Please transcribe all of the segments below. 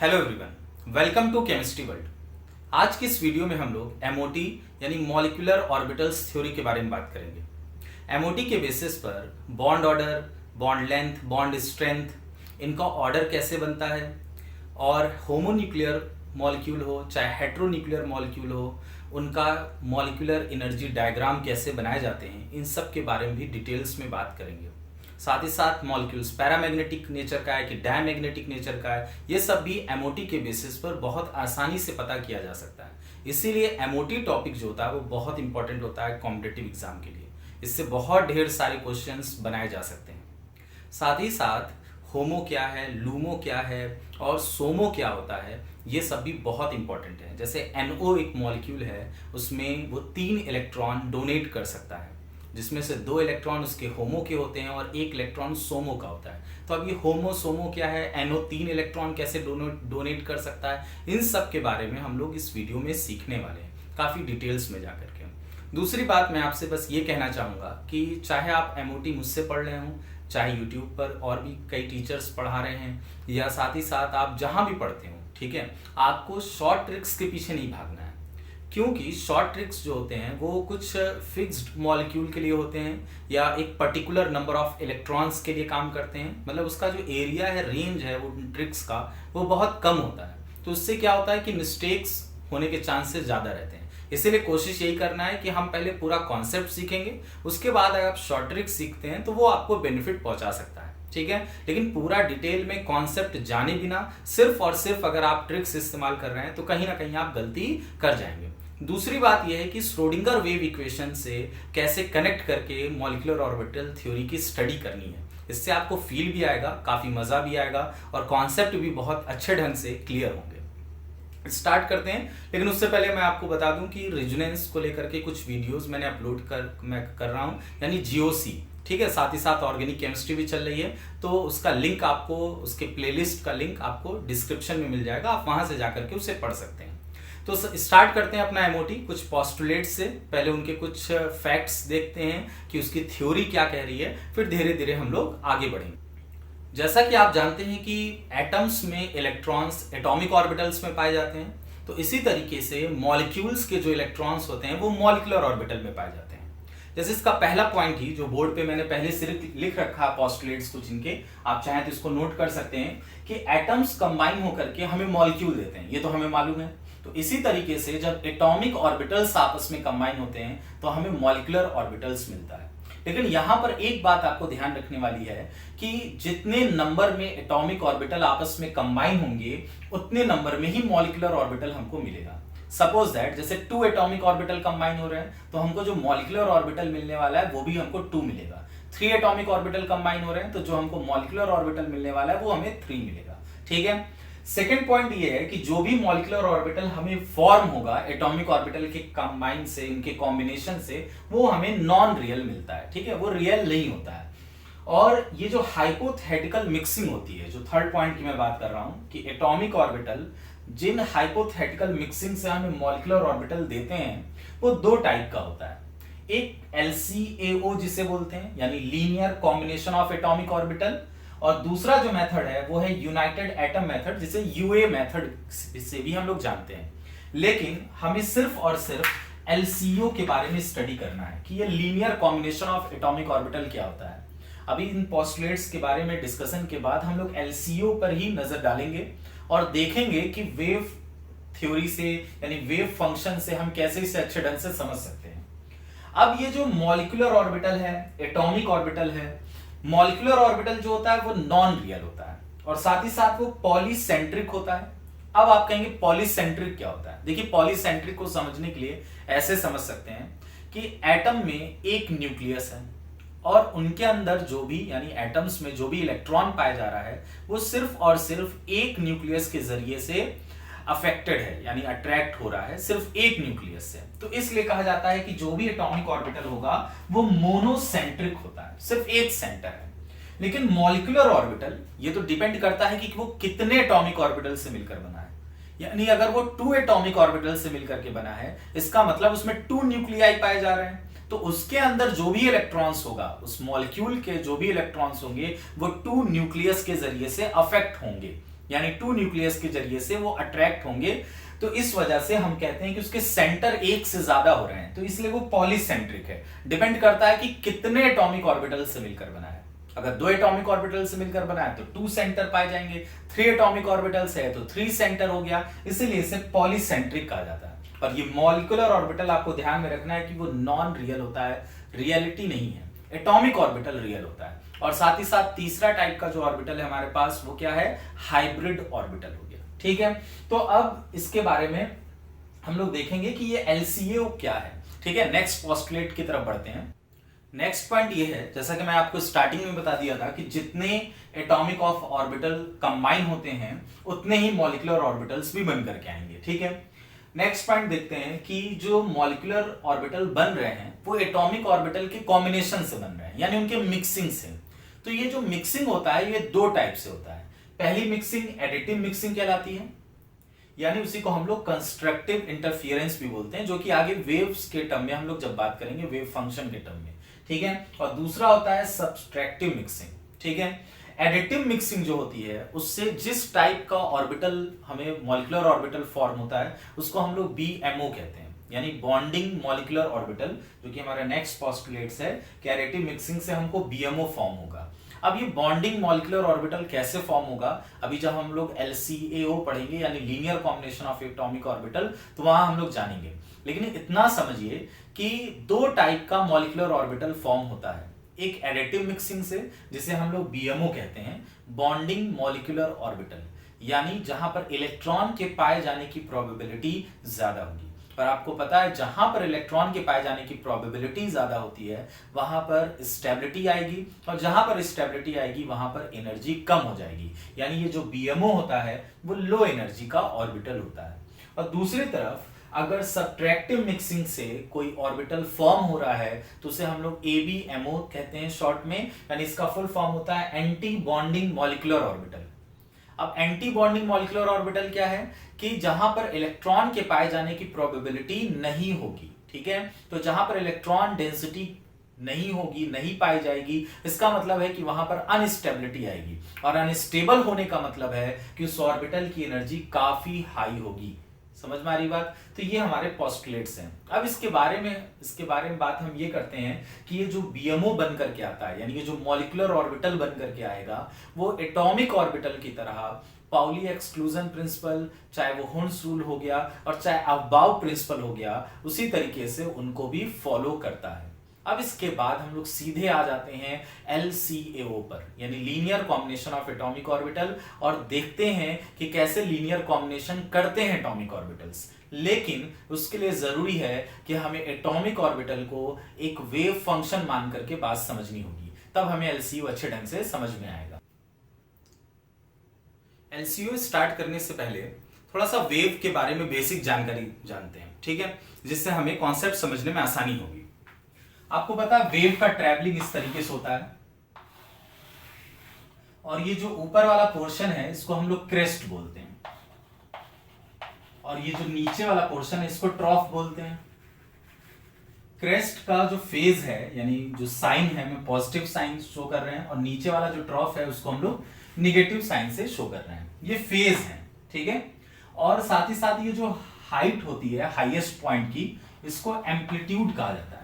Hello everyone, welcome to chemistry world. आज की इस वीडियो में हम लोग एमओटी यानी मॉलिक्यूलर ऑर्बिटल्स थ्योरी के बारे में बात करेंगे। एमओटी के बेसिस पर bond order, bond length, bond strength, इनका ऑर्डर कैसे बनता है और होमोन्यूक्लियर मॉलिक्यूल हो चाहे हेट्रोन्यूक्लियर मॉलिक्यूल हो, उनका मॉलिक्यूलर एनर्जी डायग्राम कैसे बनाए जाते हैं, इन सब के बारे में भी डिटेल्स में बात करेंगे। साथ ही साथ मॉलिक्यूल्स पैरामैग्नेटिक नेचर का है कि डायमैग्नेटिक नेचर का है, ये सब भी एमओटी के बेसिस पर बहुत आसानी से पता किया जा सकता है। इसीलिए एमओटी टॉपिक जो होता है वो बहुत इंपॉर्टेंट होता है कॉम्पिटिटिव एग्जाम के लिए। इससे बहुत ढेर सारे क्वेश्चंस बनाए जा सकते हैं। साथ ही साथ होमो क्या है, लूमो क्या है और सोमो क्या होता है, ये सब भी बहुत इंपॉर्टेंट है। जैसे NO एक मॉलिक्यूल है, उसमें वो 3 इलेक्ट्रॉन डोनेट कर सकता है, जिसमें से 2 इलेक्ट्रॉन उसके होमो के होते हैं और 1 इलेक्ट्रॉन सोमो का होता है। तो अब ये होमो सोमो क्या है, NO 3 इलेक्ट्रॉन कैसे डोनेट कर सकता है, इन सब के बारे में हम लोग इस वीडियो में सीखने वाले हैं, काफ़ी डिटेल्स में जा करके। दूसरी बात, मैं आपसे बस ये कहना चाहूँगा कि चाहे आप एमओटी मुझसे पढ़ रहे हों, चाहे यूट्यूब पर और भी कई टीचर्स पढ़ा रहे हैं, या साथ ही साथ आप जहाँ भी पढ़ते हो, ठीक है, आपको शॉर्ट ट्रिक्स के पीछे नहीं भागना है। क्योंकि शॉर्ट ट्रिक्स जो होते हैं वो कुछ फिक्स्ड मॉलिक्यूल के लिए होते हैं या एक पर्टिकुलर नंबर ऑफ इलेक्ट्रॉन्स के लिए काम करते हैं। मतलब उसका जो एरिया है, रेंज है वो ट्रिक्स का, वो बहुत कम होता है। तो उससे क्या होता है कि मिस्टेक्स होने के चांसेस ज़्यादा रहते हैं। इसीलिए कोशिश यही करना है कि हम पहले पूरा कॉन्सेप्ट सीखेंगे, उसके बाद अगर आप शॉर्ट ट्रिक्स सीखते हैं तो वो आपको बेनिफिट पहुंचा सकता है, ठीक है। लेकिन पूरा डिटेल में कॉन्सेप्ट जाने बिना सिर्फ और सिर्फ अगर आप ट्रिक्स इस्तेमाल कर रहे हैं तो कहीं ना कहीं आप गलती कर जाएंगे। दूसरी बात यह है कि श्रोडिंगर वेव इक्वेशन से कैसे कनेक्ट करके मॉलिक्यूलर ऑर्बिटल थ्योरी की स्टडी करनी है। इससे आपको फील भी आएगा, काफ़ी मज़ा भी आएगा और कॉन्सेप्ट भी बहुत अच्छे ढंग से क्लियर होंगे। स्टार्ट करते हैं, लेकिन उससे पहले मैं आपको बता दूं कि रेजोनेंस को लेकर के कुछ वीडियोस मैंने अपलोड कर रहा हूं, यानी जीओसी, ठीक है। साथ ही साथ ऑर्गेनिक केमिस्ट्री भी चल रही है, तो उसका लिंक आपको, उसके प्लेलिस्ट का लिंक आपको डिस्क्रिप्शन में मिल जाएगा, आप वहां से जाकर के उसे पढ़ सकते हैं। तो स्टार्ट करते हैं अपना एमओटी कुछ पोस्टुलेट से। पहले उनके कुछ फैक्ट्स देखते हैं कि उसकी थ्योरी क्या कह रही है, फिर धीरे धीरे हम लोग आगे बढ़ेंगे। जैसा कि आप जानते हैं कि एटम्स में इलेक्ट्रॉन्स एटॉमिक ऑर्बिटल्स में पाए जाते हैं, तो इसी तरीके से मॉलिक्यूल्स के जो इलेक्ट्रॉन्स होते हैं वो मॉलिक्यूलर ऑर्बिटल में पाए जाते हैं। जैसे इसका पहला पॉइंट ही जो बोर्ड पे मैंने पहले से लिख रखा है, पोस्टुलेट्स कुछ इनके, आप चाहें तो इसको नोट कर सकते हैं कि एटम्स कंबाइन होकर के हमें मॉलिक्यूल देते हैं, ये तो हमें मालूम है। तो इसी तरीके से जब एटॉमिक ऑर्बिटल्स आपस में कंबाइन होते हैं तो हमें मॉलिक्यूलर ऑर्बिटल्स मिलता है। लेकिन यहां पर एक बात आपको ध्यान रखने वाली है कि जितने नंबर में एटॉमिक ऑर्बिटल आपस में कंबाइन होंगे उतने नंबर में ही मॉलिक्यूलर ऑर्बिटल हमको मिलेगा। सपोज दैट जैसे 2 एटॉमिक ऑर्बिटल कंबाइन हो रहे हैं तो हमको जो मॉलिक्यूलर ऑर्बिटल मिलने वाला है वो भी हमको 2 मिलेगा। 3 एटॉमिक ऑर्बिटल कंबाइन हो रहे हैं तो जो हमको मॉलिक्यूलर ऑर्बिटल मिलने वाला है वो हमें 3 मिलेगा, ठीक है। सेकेंड पॉइंट ये है कि जो भी मॉलिक्यूलर ऑर्बिटल हमें फॉर्म होगा एटॉमिक ऑर्बिटल के कंबाइन से, इनके कॉम्बिनेशन से, वो हमें नॉन रियल मिलता है, ठीक है, वो रियल नहीं होता है। और ये जो हाइपोथेटिकल मिक्सिंग होती है, जो थर्ड पॉइंट की मैं बात कर रहा हूं कि एटॉमिक ऑर्बिटल जिन हाइपोथेटिकल मिक्सिंग से हमें मॉलिक्यूलर ऑर्बिटल देते हैं वो 2 टाइप का होता है। एक LCAO जिसे बोलते हैं, यानी linear combination of atomic orbital, और दूसरा जो मेथड है वो है यूनाइटेड एटम मेथड, जिसे UA मेथड से भी हम लोग जानते हैं। लेकिन हमें सिर्फ और सिर्फ LCO के बारे में स्टडी करना है कि ये linear combination of atomic orbital क्या होता है। अभी इन पोस्टुलेट्स के बारे में डिस्कशन के बाद हम लोग LCO पर ही नजर डालेंगे और देखेंगे कि वेव थ्योरी से, यानी वेव फंक्शन से हम कैसे इसे अच्छे ढंग से समझ सकते हैं। अब ये जो मॉलिक्यूलर ऑर्बिटल है, एटॉमिक ऑर्बिटल है, मॉलिक्यूलर ऑर्बिटल जो होता है वो नॉन रियल होता है और साथ ही साथ वो पॉलीसेंट्रिक होता है। अब आप कहेंगे पॉलीसेंट्रिक क्या होता है? देखिए, पॉलीसेंट्रिक को समझने के लिए ऐसे समझ सकते हैं कि एटम में एक न्यूक्लियस है और उनके अंदर जो भी, यानी एटम्स में जो भी इलेक्ट्रॉन पाया जा रहा है वो सिर्फ और सिर्फ एक न्यूक्लियस के जरिए से अफेक्टेड है, यानी अट्रैक्ट हो रहा है सिर्फ एक न्यूक्लियस से। तो इसलिए कहा जाता है कि जो भी एटॉमिक ऑर्बिटल होगा वो मोनोसेंट्रिक होता है, सिर्फ एक सेंटर है। लेकिन मॉलिक्यूलर ऑर्बिटल, ये तो डिपेंड करता है कि वो कितने एटॉमिक ऑर्बिटल से मिलकर बना है। यानी अगर वो 2 एटॉमिक ऑर्बिटल से मिलकर के बना है, इसका मतलब उसमें 2 न्यूक्लियाई पाए जा रहे हैं, तो उसके अंदर जो भी इलेक्ट्रॉन्स होगा, उस मॉलिक्यूल के जो भी इलेक्ट्रॉन्स होंगे वो 2 न्यूक्लियस के जरिए से अफेक्ट होंगे। यानी 2 न्यूक्लियस के जरिए से वो अट्रैक्ट होंगे। तो इस वजह से हम कहते हैं कि उसके सेंटर एक से ज्यादा हो रहे हैं, तो इसलिए वो पॉलीसेंट्रिक है। डिपेंड करता है कि कितने एटॉमिक ऑर्बिटल से मिलकर बना है। अगर 2 एटॉमिक ऑर्बिटल से मिलकर बना है तो 2 सेंटर पाए जाएंगे, 3 एटॉमिक ऑर्बिटल से है तो 3 सेंटर हो गया, इसीलिए इसे पॉलीसेंट्रिक कहा जाता है। और ये मॉलिक्यूलर ऑर्बिटल आपको ध्यान में रखना है कि वो नॉन रियल होता है, रियलिटी नहीं है। एटॉमिक ऑर्बिटल रियल होता है। और साथ ही साथ तीसरा टाइप का जो ऑर्बिटल है हमारे पास वो क्या है, हाइब्रिड ऑर्बिटल हो गया। ठीक है, तो अब इसके बारे में हम लोग देखेंगे कि ये LCO क्या है। ठीक है, नेक्स्ट पोस्टुलेट की तरफ बढ़ते हैं। नेक्स्ट पॉइंट ये है, जैसा कि मैं आपको स्टार्टिंग में बता दिया था कि जितने एटॉमिक ऑफ ऑर्बिटल कंबाइन होते हैं उतने ही मॉलिक्यूलर ऑर्बिटल्स भी बन करके आएंगे। ठीक है, नेक्स्ट पॉइंट देखते हैं कि जो मॉलिक्यूलर ऑर्बिटल बन रहे हैं वो एटॉमिक ऑर्बिटल के कॉम्बिनेशन से बन रहे हैं, यानी उनके मिक्सिंग से। तो ये जो मिक्सिंग होता है ये 2 टाइप से होता है। पहली मिक्सिंग एडिटिव मिक्सिंग कहलाती है, यानी उसी को हम लोग कंस्ट्रक्टिव इंटरफियरेंस भी बोलते हैं, जो कि आगे वेव्स के टर्म में हम लोग जब बात करेंगे, वेव फंक्शन के टर्म में। ठीक है, और दूसरा होता है सब्सट्रैक्टिव मिक्सिंग। ठीक है, एडिटिव मिक्सिंग जो होती है उससे जिस टाइप का ऑर्बिटल हमें मॉलिक्यूलर ऑर्बिटल फॉर्म होता है उसको हम लोग BMO कहते हैं, यानी बॉन्डिंग मॉलिक्यूलर ऑर्बिटल, जो कि हमारा नेक्स्ट पोस्टुलेट्स है कि एडिटिव मिक्सिंग से हमको BMO फॉर्म होगा। अब ये बॉन्डिंग मॉलिक्यूलर ऑर्बिटल कैसे फॉर्म होगा, अभी जब हम लोग LCAO पढ़ेंगे यानी linear combination of atomic orbital, तो वहां हम लोग जानेंगे। लेकिन इतना समझिए कि 2 टाइप का मॉलिक्यूलर ऑर्बिटल फॉर्म होता है, एक एडिटिव मिक्सिंग से जिसे हम लोग BMO कहते हैं, बॉन्डिंग मॉलिक्यूलर ऑर्बिटल, यानी जहां पर इलेक्ट्रॉन के पाए जाने की प्रोबेबिलिटी ज्यादा होगी। और आपको पता है जहां पर इलेक्ट्रॉन के पाए जाने की प्रोबेबिलिटी ज्यादा होती है वहां पर स्टेबिलिटी आएगी, और जहां पर स्टेबिलिटी आएगी वहां पर एनर्जी कम हो जाएगी, यानी ये जो BMO होता है वो लो एनर्जी का ऑर्बिटल होता है। और दूसरी तरफ अगर सब्ट्रैक्टिव मिक्सिंग से कोई ऑर्बिटल फॉर्म हो रहा है तो उसे हम लोग ABMO कहते हैं शॉर्ट में, यानी इसका फुल फॉर्म होता है एंटी बॉन्डिंग मॉलिक्यूलर ऑर्बिटल। अब एंटी बॉन्डिंग मॉलिक्यूलर ऑर्बिटल क्या है कि जहां पर इलेक्ट्रॉन के पाए जाने की प्रोबेबिलिटी नहीं होगी। ठीक है, तो जहां पर इलेक्ट्रॉन डेंसिटी नहीं होगी, नहीं पाई जाएगी, इसका मतलब है कि वहां पर अनस्टेबिलिटी आएगी, और अनस्टेबल होने का मतलब है कि उस ऑर्बिटल की एनर्जी काफी हाई होगी। समझ में आ रही बात? तो ये हमारे पोस्टुलेट्स हैं। अब इसके बारे में बात हम ये करते हैं कि ये जो BMO बन करके आता है, यानी ये जो मॉलिक्यूलर ऑर्बिटल बन करके आएगा वो एटॉमिक ऑर्बिटल की तरह पाउली एक्सक्लूजन प्रिंसिपल, चाहे वो हुंस रूल हो गया और चाहे अबाव प्रिंसिपल हो गया, उसी तरीके से उनको भी फॉलो करता है। अब इसके बाद हम लोग सीधे आ जाते हैं LCAO पर, यानी linear combination of atomic orbital, और देखते हैं कि कैसे लीनियर कॉम्बिनेशन करते हैं एटॉमिक ऑर्बिटल्स। लेकिन उसके लिए जरूरी है कि हमें एटॉमिक ऑर्बिटल को एक वेव फंक्शन मान करके बात समझनी होगी, तब हमें LCO अच्छे ढंग से समझ में आएगा। LCO स्टार्ट करने से पहले थोड़ा सा वेव के बारे में बेसिक जानकारी जानते हैं, ठीक है, जिससे हमें कॉन्सेप्ट समझने में आसानी होगी। आपको पता है वेव का ट्रैवलिंग इस तरीके से होता है, और ये जो ऊपर वाला पोर्शन है इसको हम लोग क्रेस्ट बोलते हैं, और ये जो नीचे वाला पोर्शन है इसको ट्रॉफ बोलते हैं। क्रेस्ट का जो फेज है, यानी जो साइन है, हमें पॉजिटिव साइन शो कर रहे हैं, और नीचे वाला जो ट्रॉफ है उसको हम लोग निगेटिव साइन से शो कर रहे हैं। ये फेज है, ठीक है। और साथ ही साथ ये जो हाइट होती है हाईएस्ट पॉइंट की, इसको एम्पलीट्यूड कहा जाता है।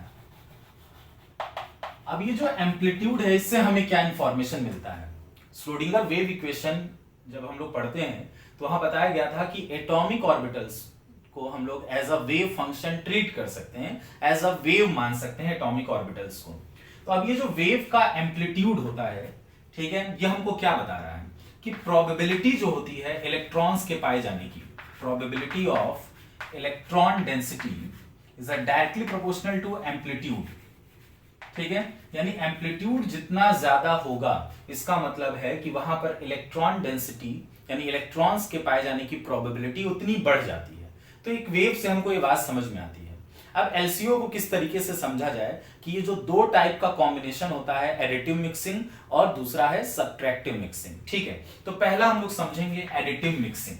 अब ये जो एम्पलीट्यूड है इससे हमें क्या इंफॉर्मेशन मिलता है? श्रोडिंगर वेव इक्वेशन जब हम लोग पढ़ते हैं तो वहां बताया गया था कि एटॉमिक ऑर्बिटल्स को हम लोग as a wave function treat कर सकते हैं, एज अ वेव मान सकते हैं एटॉमिक ऑर्बिटल्स को। तो अब ये जो वेव का एम्पलीट्यूड होता है, ठीक है, ये हमको क्या बता रहा है कि प्रोबेबिलिटी जो होती है इलेक्ट्रॉन्स के पाए जाने की, probability of electron density is directly proportional to amplitude, ठीक है। यानी एम्पलीट्यूड जितना ज्यादा होगा इसका मतलब है कि वहां पर इलेक्ट्रॉन डेंसिटी यानी इलेक्ट्रॉन्स के पाए जाने की प्रोबेबिलिटी उतनी बढ़ जाती है। तो एक वेव से हमको ये बात समझ में आती है। अब LCO को किस तरीके से समझा जाए कि ये जो 2 टाइप का कॉम्बिनेशन होता है, एडिटिव मिक्सिंग और दूसरा है सब्ट्रैक्टिव मिक्सिंग, ठीक है। तो पहला हम लोग समझेंगे एडिटिव मिक्सिंग।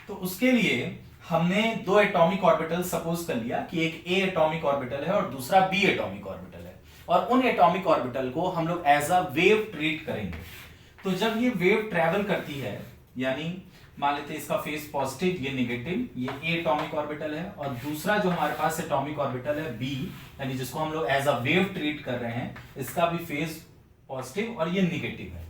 तो उसके लिए हमने 2 एटॉमिक ऑर्बिटल सपोज कर लिया कि एक A एटॉमिक ऑर्बिटल है और दूसरा B एटॉमिक ऑर्बिटल है, और उन एटॉमिक ऑर्बिटल को हम लोग एज अ वेव ट्रीट करेंगे। तो जब ये वेव ट्रेवल करती है, यानी मान लेते हैं इसका फेज पॉजिटिव, ये नेगेटिव, ये ए एटॉमिक ऑर्बिटल है, और दूसरा जो हमारे पास एटॉमिक ऑर्बिटल है बी, यानी जिसको हम लोग एज अ वेव ट्रीट कर रहे हैं, इसका भी फेज पॉजिटिव और ये नेगेटिव है।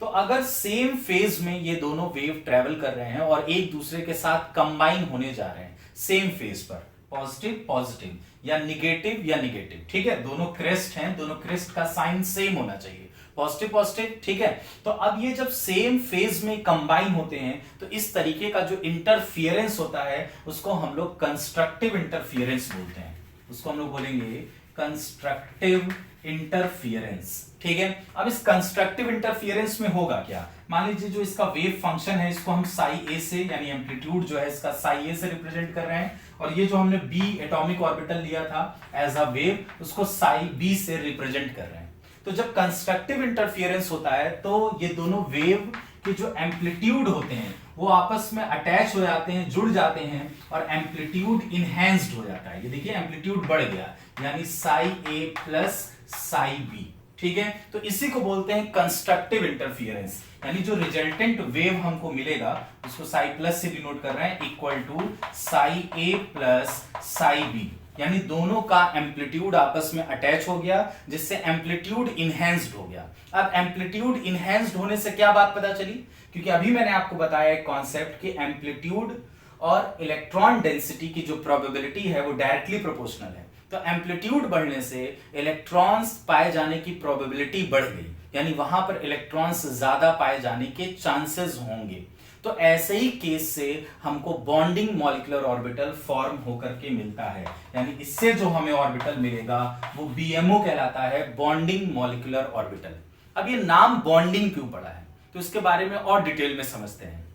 तो अगर सेम फेज में ये दोनों वेव ट्रेवल कर रहे हैं और एक दूसरे के साथ कंबाइन होने जा रहे हैं सेम फेज पर, पॉजिटिव पॉजिटिव या नेगेटिव, ठीक है, दोनों क्रेस्ट हैं, दोनों क्रेस्ट का साइन सेम होना चाहिए, पॉजिटिव पॉजिटिव, ठीक है। तो अब ये जब सेम फेज में कंबाइन होते हैं तो इस तरीके का जो इंटरफियरेंस होता है उसको हम लोग कंस्ट्रक्टिव इंटरफियरेंस बोलते हैं, उसको हम लोग बोलेंगे कंस्ट्रक्टिव इंटरफियरेंस, ठीक है। अब इस कंस्ट्रक्टिव इंटरफियरेंस में होगा क्या, मान लीजिए जो इसका वेव फंक्शन है इसको हम साई ए से, यानी एम्पलीट्यूड जो है इसका साई ए से रिप्रेजेंट कर रहे हैं, और ये जो हमने बी एटॉमिक ऑर्बिटल लिया था एज अ वेव, उसको साई बी से रिप्रेजेंट कर रहे हैं। तो जब कंस्ट्रक्टिव इंटरफियरेंस होता है तो ये दोनों वेव के जो एम्पलीट्यूड होते हैं वो आपस में अटैच हो जाते हैं, जुड़ जाते हैं, और एम्पलीट्यूड इनहैंस्ड हो जाता है। ये देखिए एम्पलीट्यूड बढ़ गया, यानी Sai A plus psi B, ठीक है। तो इसी को बोलते हैं कंस्ट्रक्टिव इंटरफियरेंस, यानी जो रिजल्टेंट वेव हमको मिलेगा उसको साई प्लस से डिनोट कर रहे हैं, equal to psi A plus psi B, यानी दोनों का एम्पलीट्यूड आपस में अटैच हो गया जिससे एम्पलीट्यूड इनहैंस्ड हो गया। अब एम्पलीट्यूड इनहैंस्ड होने से क्या बात पता चली, क्योंकि अभी मैंने आपको बताया एक कॉन्सेप्ट कि एम्पलीट्यूड और इलेक्ट्रॉन डेंसिटी की जो प्रोबेबिलिटी है वो डायरेक्टली प्रोपोर्शनल है। तो एम्पलीट्यूड बढ़ने से इलेक्ट्रॉन्स पाए जाने की प्रोबेबिलिटी बढ़ गई, यानी वहां पर इलेक्ट्रॉन्स ज्यादा पाए जाने के चांसेस होंगे। तो ऐसे ही केस से हमको बॉन्डिंग मॉलिक्यूलर ऑर्बिटल फॉर्म होकर के मिलता है, यानी इससे जो हमें ऑर्बिटल मिलेगा वो बीएमओ कहलाता है, बॉन्डिंग मॉलिक्यूलर ऑर्बिटल। अब ये नाम बॉन्डिंग क्यों पड़ा है तो इसके बारे में और डिटेल में समझते हैं।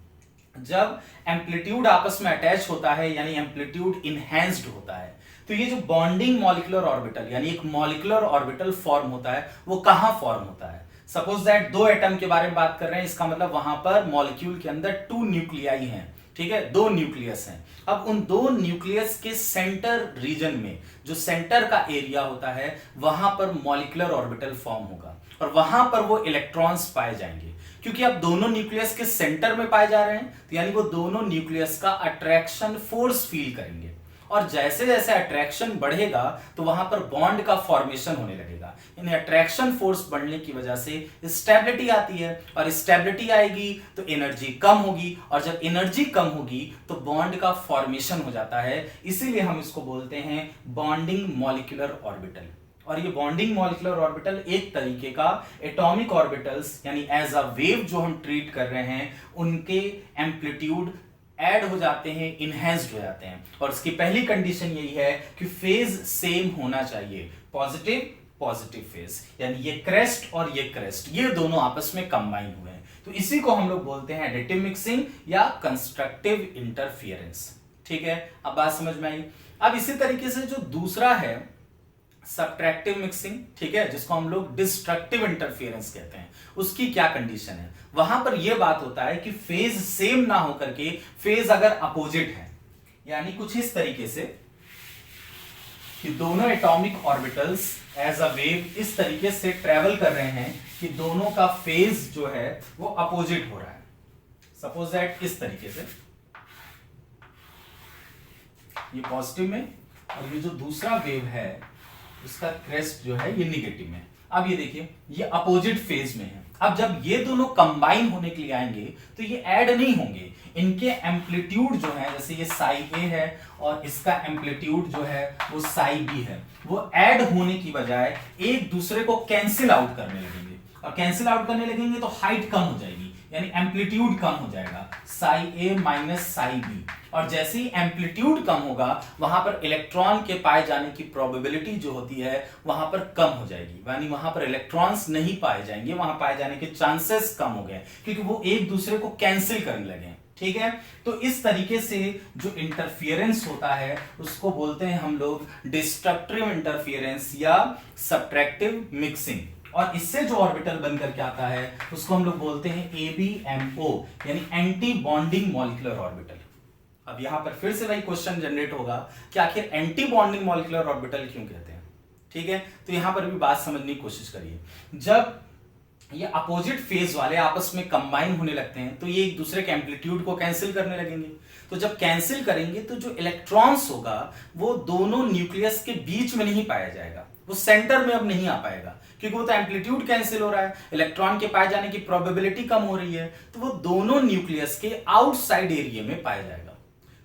जब एम्पलीट्यूड आपस में अटैच होता है यानी एम्पलीट्यूड इनहैंस्ड होता है, तो ये जो बॉन्डिंग मॉलिक्यूलर ऑर्बिटल यानी एक मॉलिक्यूलर ऑर्बिटल फॉर्म होता है वो कहां फॉर्म होता है। सपोज दैट दो एटम के बारे में बात कर रहे हैं, इसका मतलब वहां पर मॉलिक्यूल के अंदर टू न्यूक्लियाई हैं, ठीक है, दो न्यूक्लियस हैं। अब उन दो न्यूक्लियस के सेंटर रीजन में जो सेंटर का एरिया होता है वहां पर मॉलिक्यूलर ऑर्बिटल फॉर्म होगा और वहां पर वो इलेक्ट्रॉन्स पाए जाएंगे। क्योंकि अब दोनों न्यूक्लियस के सेंटर में पाए जा रहे हैं तो यानी वो दोनों न्यूक्लियस का अट्रैक्शन फोर्स फील करेंगे, और जैसे जैसे अट्रैक्शन बढ़ेगा तो वहां पर बॉन्ड का फॉर्मेशन होने लगेगा। यानी अट्रैक्शन फोर्स बढ़ने की वजह से स्टेबिलिटी आती है, और स्टेबिलिटी आएगी तो एनर्जी कम होगी, और जब एनर्जी कम होगी तो बॉन्ड का फॉर्मेशन हो जाता है। इसीलिए हम इसको बोलते हैं बॉन्डिंग मॉलिक्यूलर ऑर्बिटल। और ये बॉन्डिंग मॉलिक्यूलर ऑर्बिटल एक तरीके का एटॉमिक ऑर्बिटल्स यानी एज अ वेव जो हम ट्रीट कर रहे हैं उनके एम्पलीट्यूड ऐड हो जाते हैं, इनहैंस्ड हो जाते हैं। और इसकी पहली कंडीशन यही है कि फेज सेम होना चाहिए, पॉजिटिव पॉजिटिव फेज, यानी ये क्रेस्ट और ये क्रेस्ट ये दोनों आपस में कंबाइन हुए हैं। तो इसी को हम लोग बोलते हैं एडिटिव मिक्सिंग या कंस्ट्रक्टिव इंटरफियरेंस, ठीक है। अब बात समझ में आई। अब इसी तरीके से जो दूसरा है सब्ट्रैक्टिव मिक्सिंग, ठीक है, जिसको हम लोग डिस्ट्रक्टिव इंटरफियरेंस कहते हैं, उसकी क्या कंडीशन है। वहां पर यह बात होता है कि फेज सेम ना होकर के फेज अगर अपोजिट है, यानी कुछ इस तरीके से कि दोनों atomic orbitals as a wave इस तरीके से ट्रेवल कर रहे हैं कि दोनों का फेज जो है वो अपोजिट हो रहा है। सपोज दैट इस तरीके से ये पॉजिटिव में और ये जो दूसरा वेव है उसका क्रेस्ट जो है ये निगेटिव में। अब ये देखिए ये अपोजिट फेज में है। अब जब ये दोनों कंबाइन होने के लिए आएंगे तो ये ऐड नहीं होंगे, इनके एम्पलीट्यूड जो है जैसे ये साई ए है और इसका एम्पलीट्यूड जो है वो साई बी है, वो ऐड होने की बजाय एक दूसरे को कैंसिल आउट करने लगेंगे, और कैंसिल आउट करने लगेंगे तो हाइट कम हो जाएगी यानी एम्पलीट्यूड कम हो जाएगा, साई ए माइनस साई बी। और जैसे ही एम्पलीट्यूड कम होगा वहां पर इलेक्ट्रॉन के पाए जाने की प्रोबेबिलिटी जो होती है वहां पर कम हो जाएगी, यानी वहां पर इलेक्ट्रॉन्स नहीं पाए जाएंगे, वहां पाए जाने के चांसेस कम हो गए क्योंकि वो एक दूसरे को कैंसिल करने लगे, ठीक है। तो इस तरीके से जो इंटरफियरेंस होता है उसको बोलते हैं हम लोग डिस्ट्रक्टिव इंटरफियरेंस या सब्ट्रैक्टिव मिक्सिंग। और इससे जो ऑर्बिटल बनकर के आता है उसको हम लोग बोलते हैं ABMO यानी एंटी बॉन्डिंग मॉलिक्यूलर ऑर्बिटल। अब यहां पर फिर से वही क्वेश्चन जनरेट होगा कि आखिर एंटी बॉन्डिंग मॉलिक्यूलर ऑर्बिटल क्यों कहते हैं, ठीक है। तो यहां पर भी बात समझने की कोशिश करिए। जब ये अपोजिट फेज वाले आपस में कंबाइन होने लगते हैं तो ये एक दूसरे के एम्पलीट्यूड को कैंसिल करने लगेंगे। तो जब कैंसिल करेंगे तो जो इलेक्ट्रॉन्स होगा वो दोनों न्यूक्लियस के बीच में नहीं पाया जाएगा, वो सेंटर में अब नहीं आ पाएगा, क्योंकि वो तो एम्पलीट्यूड कैंसिल हो रहा है, इलेक्ट्रॉन के पाए जाने की प्रोबेबिलिटी कम हो रही है, तो वो दोनों न्यूक्लियस के आउटसाइड एरिया में पाया जाएगा।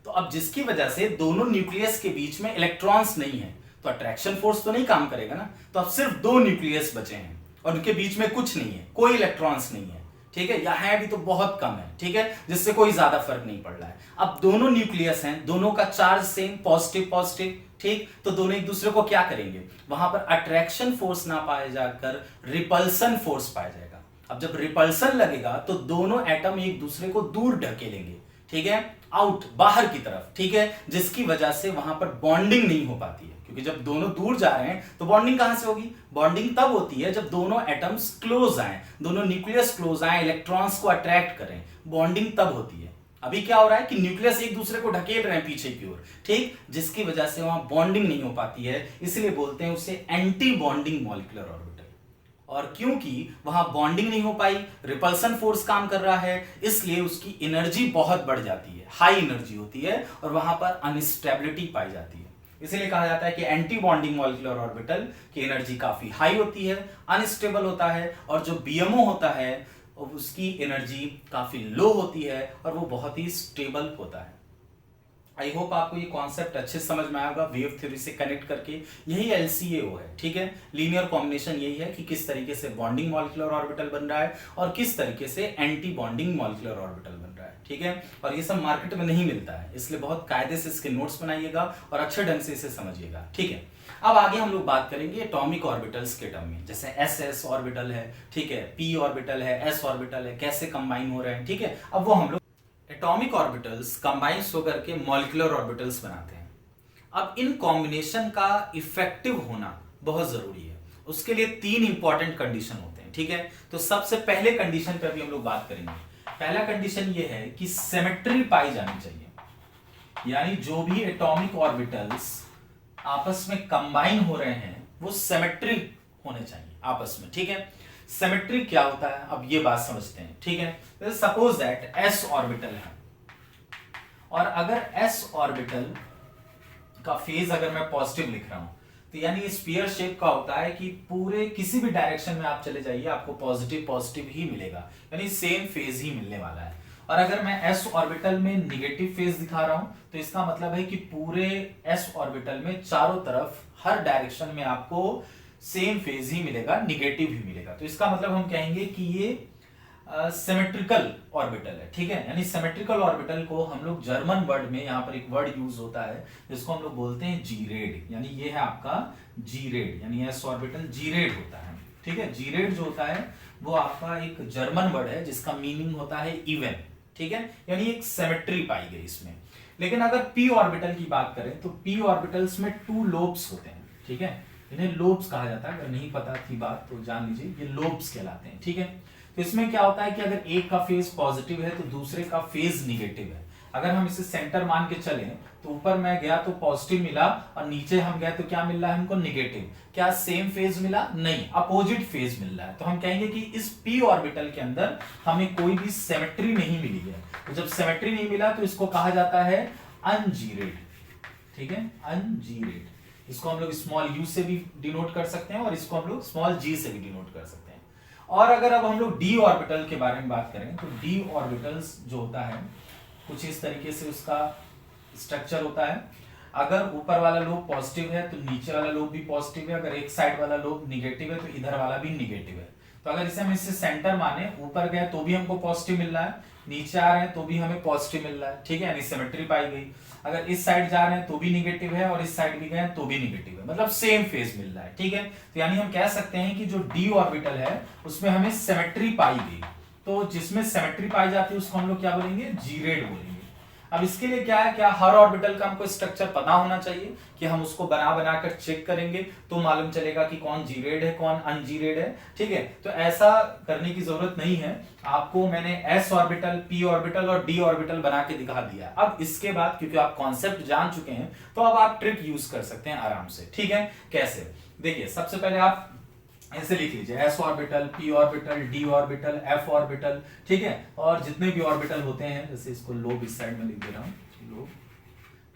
तो अब जिसकी वजह से दोनों न्यूक्लियस के बीच में इलेक्ट्रॉन्स नहीं है तो अट्रैक्शन फोर्स तो नहीं काम करेगा ना। तो अब सिर्फ दो न्यूक्लियस बचे हैं और उनके बीच में कुछ नहीं है, कोई इलेक्ट्रॉन्स नहीं है, ठीक है, या है भी तो बहुत कम है, ठीक है, जिससे कोई ज्यादा फर्क नहीं पड़ रहा है। अब दोनों न्यूक्लियस हैं, दोनों का चार्ज सेम, पॉजिटिव पॉजिटिव, ठीक, तो दोनों एक दूसरे को क्या करेंगे, वहां पर अट्रैक्शन फोर्स ना पाया जाकर रिपल्सन फोर्स पाया जाएगा। अब जब रिपल्सन लगेगा तो दोनों एटम एक दूसरे को दूर ढकेलेंगे, ठीक है, आउट, बाहर की तरफ, ठीक है, जिसकी वजह से वहां पर बॉन्डिंग नहीं हो पाती है, क्योंकि जब दोनों दूर जा रहे हैं तो बॉन्डिंग कहां से होगी, बॉन्डिंग तब होती है जब दोनों एटम्स क्लोज आए, दोनों न्यूक्लियस क्लोज आए, इलेक्ट्रॉन्स को अट्रैक्ट करें, बॉन्डिंग तब होती है। अभी क्या हो रहा है कि न्यूक्लियस एक दूसरे को ढकेल रहे हैं पीछे की ओर, ठीक, जिसकी वजह से वहां बॉन्डिंग नहीं हो पाती है, इसलिए बोलते हैं उसे एंटी बॉन्डिंग मॉलिक्यूलर ऑर्बिटल। और क्योंकि वहां बॉन्डिंग नहीं हो पाई, रिपल्सन फोर्स काम कर रहा है, इसलिए उसकी एनर्जी बहुत बढ़ जाती है, हाई एनर्जी होती है और वहां पर अनस्टेबिलिटी पाई जाती है। इसीलिए कहा जाता है कि एंटी बॉन्डिंग मॉलिक्यूलर ऑर्बिटल की एनर्जी काफी हाई होती है, अनस्टेबल होता है, और जो बीएमओ होता है उसकी एनर्जी काफी लो होती है और वो बहुत ही स्टेबल होता है। आई होप आपको ये कॉन्सेप्ट अच्छे समझ में आएगा वेव थ्योरी से कनेक्ट करके। यही LCAO है, ठीक है, लीनियर कॉम्बिनेशन यही है कि किस तरीके से बॉन्डिंग मॉलिक्यूलर ऑर्बिटल बन रहा है और किस तरीके से एंटी बॉन्डिंग मॉलिक्यूलर ऑर्बिटल बन रहा है, ठीक है। और ये सब मार्केट में नहीं मिलता है, इसलिए बहुत कायदे से इसके नोट्स बनाइएगा और अच्छे ढंग से इसे समझिएगा, ठीक है। अब आगे हम लोग बात करेंगे एटॉमिक ऑर्बिटल्स के टर्म में, जैसे SS ऑर्बिटल है, ठीक है, P ऑर्बिटल है, S ऑर्बिटल है, कैसे कंबाइन हो रहे हैं, ठीक है। अब वो हम लोग एटॉमिक ऑर्बिटल्स कंबाइंस होकर के मॉलिक्यूलर ऑर्बिटल्स बनाते हैं। अब इन कॉम्बिनेशन का इफेक्टिव होना बहुत जरूरी है, उसके लिए तीन इंपॉर्टेंट कंडीशन होते हैं, ठीक है। तो सबसे पहले कंडीशन पे अभी हम लोग बात करेंगे। पहला कंडीशन ये है कि सिमेट्री पाई जानी चाहिए, यानी जो भी एटॉमिक ऑर्बिटल्स आपस में कंबाइन हो रहे हैं वो सिमेट्री होने चाहिए आपस में, ठीक है। सिमेट्री क्या होता है, अब ये बात समझते हैं, ठीक है। सपोज दैट S ऑर्बिटल है और अगर S ऑर्बिटल का फेज अगर मैं पॉजिटिव लिख रहा हूं तो यानी स्फीयर शेप का होता है कि पूरे किसी भी डायरेक्शन में आप चले जाइए आपको पॉजिटिव पॉजिटिव ही मिलेगा, यानी सेम फेज ही मिलने वाला है। और अगर मैं S ऑर्बिटल में निगेटिव फेज दिखा रहा हूं तो इसका मतलब है कि पूरे S ऑर्बिटल में चारों तरफ हर डायरेक्शन में आपको सेम फेज ही मिलेगा, निगेटिव ही मिलेगा। तो इसका मतलब हम कहेंगे कि ये सिमेट्रिकल ऑर्बिटल है, ठीक है। यानी सिमेट्रिकल ऑर्बिटल को हम लोग जर्मन वर्ड में, यहाँ पर एक वर्ड यूज होता है जिसको हम लोग बोलते हैं जीरेड, यानी ये है आपका जीरेड, यानी S ऑर्बिटल जीरेड होता है, ठीक है। जीरेड जो होता है वो आपका एक जर्मन वर्ड है जिसका मीनिंग होता है इवन, ठीक है, यानी एक सिमेट्री पाई गई इसमें। लेकिन अगर P ऑर्बिटल की बात करें तो P ऑर्बिटल्स में 2 लोब्स होते हैं, ठीक है, इन्हें लोब्स कहा जाता है। अगर नहीं पता थी बात तो जान लीजिए, ये लोब्स कहलाते हैं, ठीक है। तो इसमें क्या होता है कि अगर एक का फेज पॉजिटिव है तो दूसरे का फेज निगेटिव है। अगर हम इसे सेंटर मान के चले तो ऊपर मैं गया तो पॉजिटिव मिला और नीचे हम गए तो क्या मिल रहा है हमको, निगेटिव। क्या सेम फेज मिला, नहीं, अपोजिट फेज मिल रहा है। तो हम कहेंगे कि इस P ऑर्बिटल के अंदर हमें कोई भी सिमेट्री नहीं मिली है। तो जब सिमेट्री नहीं मिला तो इसको कहा जाता है अनजीरेड, ठीक है, अनजीरेड। इसको हम लोग स्मॉल u से भी डिनोट कर सकते हैं और इसको हम लोग स्मॉल g से भी डिनोट कर सकते हैं। और अगर अब हम लोग d ऑर्बिटल के बारे में बात करें तो d ऑर्बिटल्स जो होता है कुछ इस तरीके से उसका स्ट्रक्चर होता है। अगर ऊपर वाला लोब पॉजिटिव है तो नीचे वाला लोब भी पॉजिटिव है, अगर एक साइड वाला लोब निगेटिव है तो इधर वाला भी निगेटिव है। तो अगर इसे हम इससे सेंटर माने, ऊपर गए तो भी हमको पॉजिटिव मिल रहा है, नीचे आ रहे हैं तो भी हमें पॉजिटिव मिल रहा है, ठीक है, यानी सिमेट्री पाई गई। अगर इस साइड जा रहे हैं तो भी निगेटिव है और इस साइड भी गए तो भी निगेटिव है, मतलब सेम फेज मिल रहा है, ठीक है। तो यानी हम कह सकते हैं कि जो d ऑर्बिटल है उसमें हमें सिमेट्री पाई गई। तो जिसमें सिमेट्री पाई जाती है उसको हम लोग क्या बोलेंगे, जीरेड बोलेंगे। अब इसके लिए क्या है, क्या हर ऑर्बिटल का हमको स्ट्रक्चर पता होना चाहिए कि हम उसको बना बनाकर चेक करेंगे तो मालूम चलेगा कि कौन जीरेड है कौन अनजीरेड है, ठीक है। तो ऐसा करने की जरूरत नहीं है, आपको मैंने S ऑर्बिटल, P ऑर्बिटल और D ऑर्बिटल बना के दिखा दिया। अब इसके बाद क्योंकि आप कॉन्सेप्ट जान चुके हैं तो अब आप ट्रिक यूज कर सकते हैं आराम से, ठीक है। कैसे, देखिए सबसे पहले आप ऐसे लिख लीजिए s orbital, p orbital, d orbital, f orbital, ठीक है। और जितने भी ऑर्बिटल होते हैं, जैसे इसको लोब इस साइड में लिख दे रहा हूं, लोब,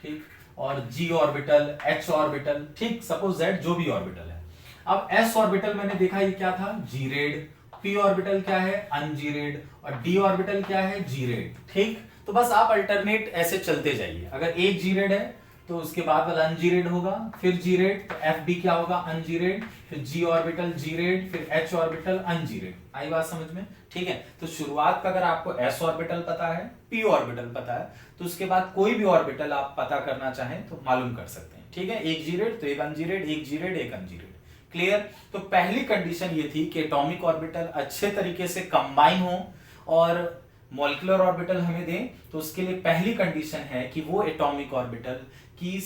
ठीक, और g ऑर्बिटल, h ऑर्बिटल, ठीक, सपोज दैट जो भी ऑर्बिटल है। अब s ऑर्बिटल मैंने देखा ये क्या था, g रेड, p ऑर्बिटल क्या है, अनजी रेड, और d ऑर्बिटल क्या है, g रेड, ठीक। तो बस आप अल्टरनेट ऐसे चलते जाइए। अगर एक g रेड है तो उसके बाद वाला अनजीरेड होगा, फिर जी रेड, तो एफ बी क्या होगा, अनजीरेड, फिर जी ऑर्बिटल जी रेड, फिर एच ऑर्बिटल अनजीरेड। आई बात समझ में, ठीक है। तो शुरुआत का अगर आपको एस ऑर्बिटल पता है, पी ऑर्बिटल पता है, तो उसके बाद कोई भी ऑर्बिटल आप पता करना चाहें तो मालूम कर सकते हैं, ठीक है। एक जी रेड तो एक अनजीरेड, एक जी रेड एक अनजीरेड, क्लियर। तो पहली कंडीशन ये थी कि एटॉमिक ऑर्बिटल अच्छे तरीके से कंबाइन हो और मॉलिक्यूलर ऑर्बिटल हमें दें, तो उसके लिए पहली कंडीशन है कि वो एटॉमिक ऑर्बिटल की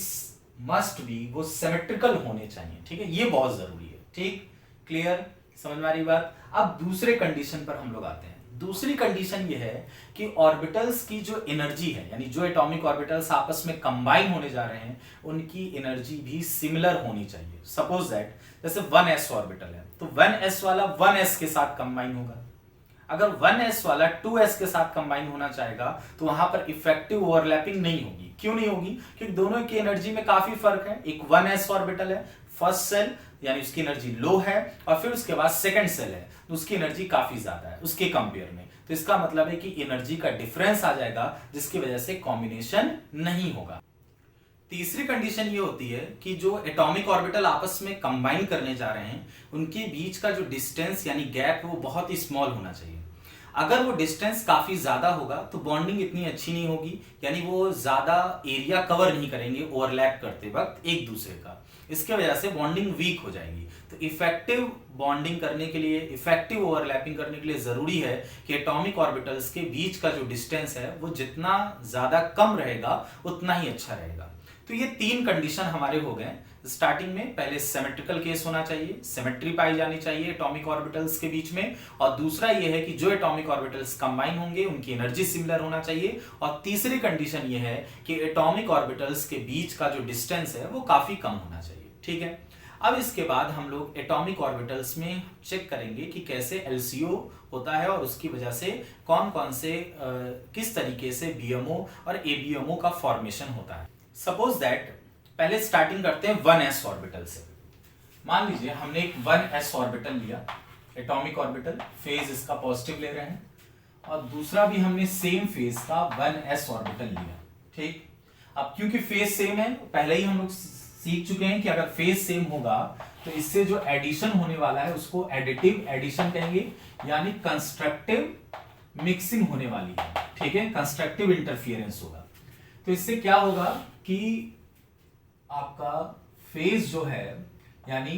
मस्ट बी, वो सिमेट्रिकल होने चाहिए, ठीक है। ये बहुत जरूरी है, ठीक, क्लियर, समझ में आ रही बात। अब दूसरे कंडीशन पर हम लोग आते हैं। दूसरी कंडीशन ये है कि ऑर्बिटल्स की जो एनर्जी है, यानी जो एटॉमिक ऑर्बिटल्स आपस में कंबाइन होने जा रहे हैं, उनकी एनर्जी भी सिमिलर होनी चाहिए। सपोज दैट जैसे 1s ऑर्बिटल है, तो 1s वाला 1s के साथ कंबाइन होगा। अगर 1s वाला 2s के साथ कंबाइन होना चाहेगा तो वहां पर इफेक्टिव ओवरलैपिंग नहीं होगी। क्यों नहीं होगी? क्योंकि दोनों की एनर्जी में काफी फर्क है। एक 1s ऑर्बिटल है, फर्स्ट सेल यानी उसकी एनर्जी लो है, और फिर उसके बाद सेकंड सेल है तो उसकी एनर्जी काफी ज्यादा है उसके कंपेयर में। तो इसका मतलब है कि एनर्जी का डिफरेंस आ जाएगा, जिसकी वजह से कॉम्बिनेशन नहीं होगा। तीसरी कंडीशन ये होती है कि जो एटॉमिक ऑर्बिटल आपस में कंबाइन करने जा रहे हैं, उनके बीच का जो डिस्टेंस यानी गैप वो बहुत ही स्मॉल होना चाहिए। अगर वो डिस्टेंस काफी ज्यादा होगा तो बॉन्डिंग इतनी अच्छी नहीं होगी, यानी वो ज्यादा एरिया कवर नहीं करेंगे ओवरलैप करते वक्त एक दूसरे का। इसके वजह से बॉन्डिंग वीक हो जाएगी। तो इफेक्टिव बॉन्डिंग करने के लिए, इफेक्टिव ओवरलैपिंग करने के लिए जरूरी है कि एटॉमिक ऑर्बिटल्स के बीच का जो डिस्टेंस है वो जितना ज्यादा कम रहेगा उतना ही अच्छा रहेगा। तो ये तीन कंडीशन हमारे हो गए। स्टार्टिंग में पहले सिमेट्रिकल केस होना चाहिए, सिमेट्री पाई जानी चाहिए एटॉमिक ऑर्बिटल्स के बीच में, और दूसरा ये है कि जो एटॉमिक ऑर्बिटल्स कंबाइन होंगे उनकी एनर्जी सिमिलर होना चाहिए, और तीसरी कंडीशन ये है कि एटॉमिक ऑर्बिटल्स के बीच का जो डिस्टेंस है वो काफी कम होना चाहिए, ठीक है। अब इसके बाद हम लोग एटॉमिक ऑर्बिटल्स में चेक करेंगे कि कैसे एलसीओ होता है और उसकी वजह से कौन कौन से किस तरीके से बीएमओ और एबीएमओ का फॉर्मेशन होता है। सपोज दैट पहले स्टार्टिंग करते हैं 1s ऑर्बिटल से। मान लीजिए हमने एक 1s ऑर्बिटल लिया, एटॉमिक ऑर्बिटल, फेज इसका पॉजिटिव ले रहे हैं, और दूसरा भी हमने सेम फेज का 1s ऑर्बिटल लिया, ठीक। अब क्योंकि फेज सेम है, पहले ही हम लोग सीख चुके हैं कि अगर फेज सेम होगा तो इससे जो एडिशन होने वाला है उसको एडिटिव एडिशन कहेंगे, यानी कंस्ट्रक्टिव मिक्सिंग होने वाली है, ठीक है, कंस्ट्रक्टिव इंटरफियरेंस होगा। तो इससे क्या होगा कि आपका फेज जो है यानी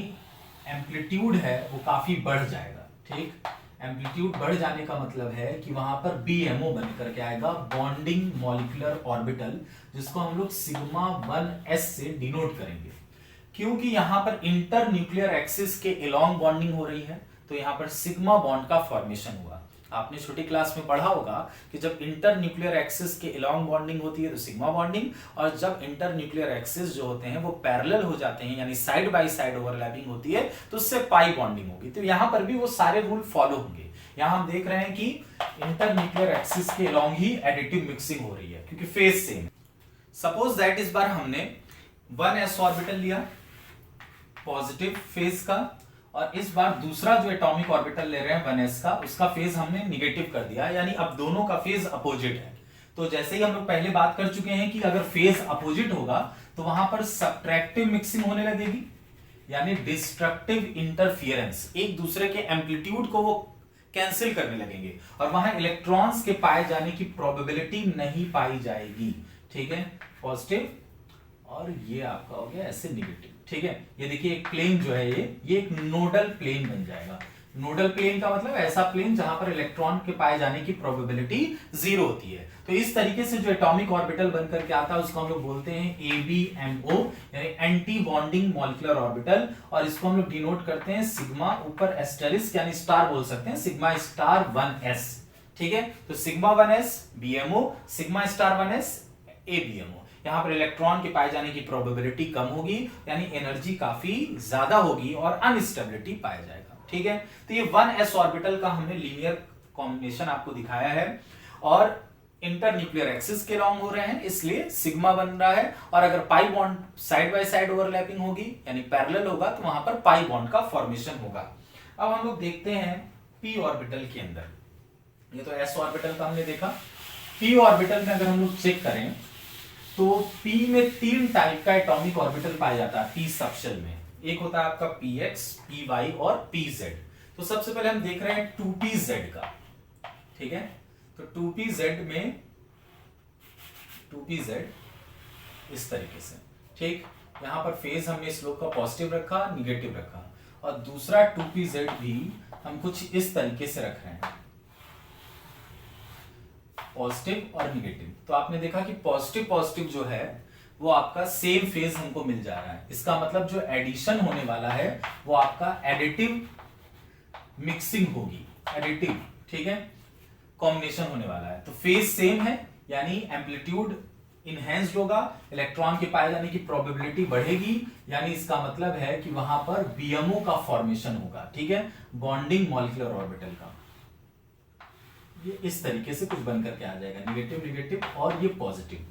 एम्पलीट्यूड है वो काफी बढ़ जाएगा, ठीक। एम्पलीट्यूड बढ़ जाने का मतलब है कि वहां पर बीएमओ बन करके आएगा, बॉन्डिंग मॉलिक्यूलर ऑर्बिटल, जिसको हम लोग सिग्मा 1s से डिनोट करेंगे। क्योंकि यहां पर इंटर न्यूक्लियर एक्सिस के एलोंग बॉन्डिंग हो रही है, तो यहां पर सिग्मा बॉन्ड का फॉर्मेशन हुआ। आपने छोटी क्लास में पढ़ा होगा कि जब इंटर न्यूक्लियर एक्सिस के एलोंग बॉन्डिंग होती है तो सिग्मा बॉन्डिंग, और जब इंटर न्यूक्लियर एक्सिस जो होते हैं वो पैरेलल हो जाते हैं यानी साइड बाय साइड ओवरलैपिंग होती है तो उससे पाई बॉन्डिंग होगी। तो यहां पर भी वो सारे रूल फॉलो होंगे। यहां हम देख रहे हैं कि इंटर न्यूक्लियर एक्सिस के एलोंग ही एडिटिव मिक्सिंग हो रही है क्योंकि फेज सेम है। सपोज दैट इस बार हमने 1s ऑर्बिटल लिया पॉजिटिव फेज का, और इस बार दूसरा जो एटॉमिक ऑर्बिटल ले रहे हैं 1s का, उसका फेज हमने निगेटिव कर दिया, यानी अब दोनों का फेज अपोजिट है। तो जैसे ही हम लोग पहले बात कर चुके हैं कि अगर फेज अपोजिट होगा तो वहां पर सब्ट्रैक्टिव मिक्सिंग होने लगेगी, यानी डिस्ट्रक्टिव इंटरफियरेंस, एक दूसरे के एम्पलीट्यूड को वो कैंसिल करने लगेंगे और वहां इलेक्ट्रॉन्स के पाए जाने की प्रोबेबिलिटी नहीं पाई जाएगी, ठीक है, पॉजिटिव, और ये आपका हो गया ऐसे निगेटिव, ठीक है। ये देखिए एक प्लेन जो है ये एक नोडल प्लेन बन जाएगा। नोडल प्लेन का मतलब ऐसा प्लेन जहां पर इलेक्ट्रॉन के पाए जाने की प्रोबेबिलिटी 0 होती है। तो इस तरीके से जो एटॉमिक ऑर्बिटल बनकर के आता है उसको हम लोग बोलते हैं एबीएमओ, यानी एंटी बॉन्डिंग मॉलिक्यूलर ऑर्बिटल, और इसको हम लोग डिनोट करते हैं सिग्मा, ऊपर एस्टेरिस्क यानी स्टार बोल सकते हैं, सिग्मा स्टार 1s, ठीक है। तो sigma 1s BMO, sigma star 1s ABMO. यहां पर इलेक्ट्रॉन के पाए जाने की प्रोबेबिलिटी कम होगी, यानी एनर्जी काफी ज्यादा होगी और अनस्टेबिलिटी पाया जाएगा। ठीक है। तो ये 1s ऑर्बिटल का हमने लीनियर कॉम्बिनेशन आपको दिखाया है और इंटरन्यूक्लियर एक्सिस के लॉन्ग हो रहे हैं, इसलिए सिग्मा बन रहा है। और अगर pi bond side by side overlapping होगी यानी पैरेलल होगा तो वहां पर पाई बॉन्ड का फॉर्मेशन होगा। अब हम लोग देखते हैं p ऑर्बिटल के अंदर, ये तो s ऑर्बिटल का हमने देखा। p ऑर्बिटल में अगर हम लोग चेक करें तो p में 3 टाइप का एटॉमिक ऑर्बिटल पाया जाता है p सबशेल में। एक होता है आपका px, py और pz। तो सबसे पहले हम देख रहे हैं 2pz का, ठीक है। तो 2pz में 2pz इस तरीके से, ठीक। यहां पर फेज हमने स्लोप का पॉजिटिव रखा, निगेटिव रखा, और दूसरा 2pz भी हम कुछ इस तरीके से रख रहे हैं, पॉजिटिव और निगेटिव। तो आपने देखा कि पॉजिटिव पॉजिटिव जो है वो आपका सेम फेज हमको मिल जा रहा है। इसका मतलब जो एडिशन होने वाला है वो आपका एडिटिव मिक्सिंग होगी, एडिटिव, ठीक है, कॉम्बिनेशन होने वाला है। तो फेज सेम है यानी एम्पलीट्यूड इनहेंस्ड होगा, इलेक्ट्रॉन के पाए जाने की प्रोबेबिलिटी बढ़ेगी, यानी इसका मतलब है कि वहां पर बीएमओ का फॉर्मेशन होगा, ठीक है, बॉन्डिंग मॉलिक्यूलर ऑर्बिटल का। ये इस तरीके से कुछ बनकर के आ जाएगा, निगेटिव निगेटिव और ये पॉजिटिव।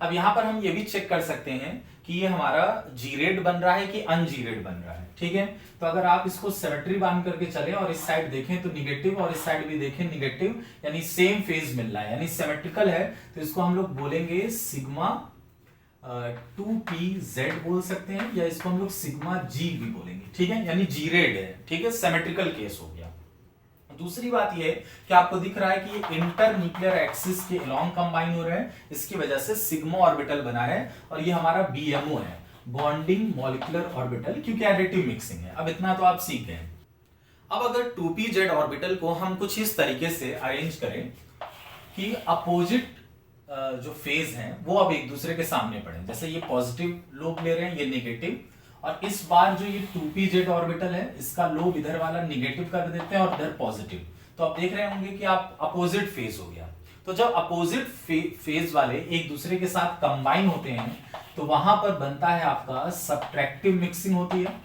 अब यहां पर हम ये भी चेक कर सकते हैं कि ये हमारा जीरेड बन रहा है कि अनजीरेड बन रहा है, ठीक है। तो अगर आप इसको सिमेट्री बांध करके चले और इस साइड देखें तो निगेटिव और इस साइड भी देखें निगेटिव, यानी सेम फेज मिल रहा है, यानी सिमेट्रिकल है। तो इसको हम लोग बोलेंगे सिग्मा 2pz बोल सकते हैं, या इसको हम लोग सिग्मा g भी बोलेंगे, ठीक है, यानी जीरेड है, ठीक है, सिमेट्रिकल केस हो गया। दूसरी बात यह है कि आपको दिख रहा है कि ये इंटर न्यूक्लियर एक्सिस के अलोंग कंबाइन हो रहे हैं, इसकी वजह से सिग्मा ऑर्बिटल बना है, और ये हमारा बीएमओ है, बॉन्डिंग मॉलिक्यूलर ऑर्बिटल, क्योंकि एडिटिव मिक्सिंग है। अब इतना तो आप सीख गए। अब अगर 2pz ऑर्बिटल को हम कुछ इस तरीके से अरेंज करें कि अपोजिट जो फेज हैं वो अब एक दूसरे के सामने पड़े, जैसे ये पॉजिटिव लोब ले रहे हैं, ये नेगेटिव, और इस बार जो ये 2pz ऑर्बिटल है इसका लोब इधर वाला निगेटिव कर देते हैं और इधर पॉजिटिव। तो आप देख रहे होंगे कि आप अपोजिट फेज हो गया। तो जब अपोजिट फेज वाले एक दूसरे के साथ कंबाइन होते हैं तो वहां पर बनता है आपका सब्ट्रैक्टिव मिक्सिंग होती है,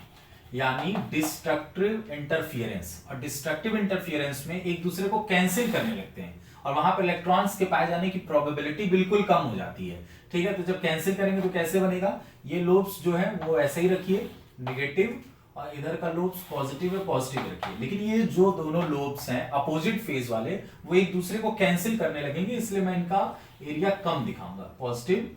यानी डिस्ट्रक्टिव इंटरफियरेंस। और डिस्ट्रक्टिव इंटरफियरेंस में एक दूसरे को कैंसिल करने लगते हैं और वहां पर इलेक्ट्रॉन्स के पाए जाने की प्रोबेबिलिटी बिल्कुल कम हो जाती है, ठीक है। तो जब कैंसिल करेंगे तो कैसे बनेगा, ये लोब्स जो है वो ऐसे ही रखिए निगेटिव, और इधर का लोब्स पॉजिटिव है, पॉजिटिव रखिए। लेकिन ये जो दोनों लोब्स हैं अपोजिट फेज वाले वो एक दूसरे को कैंसिल करने लगेंगे, इसलिए मैं इनका एरिया कम दिखाऊंगा, पॉजिटिव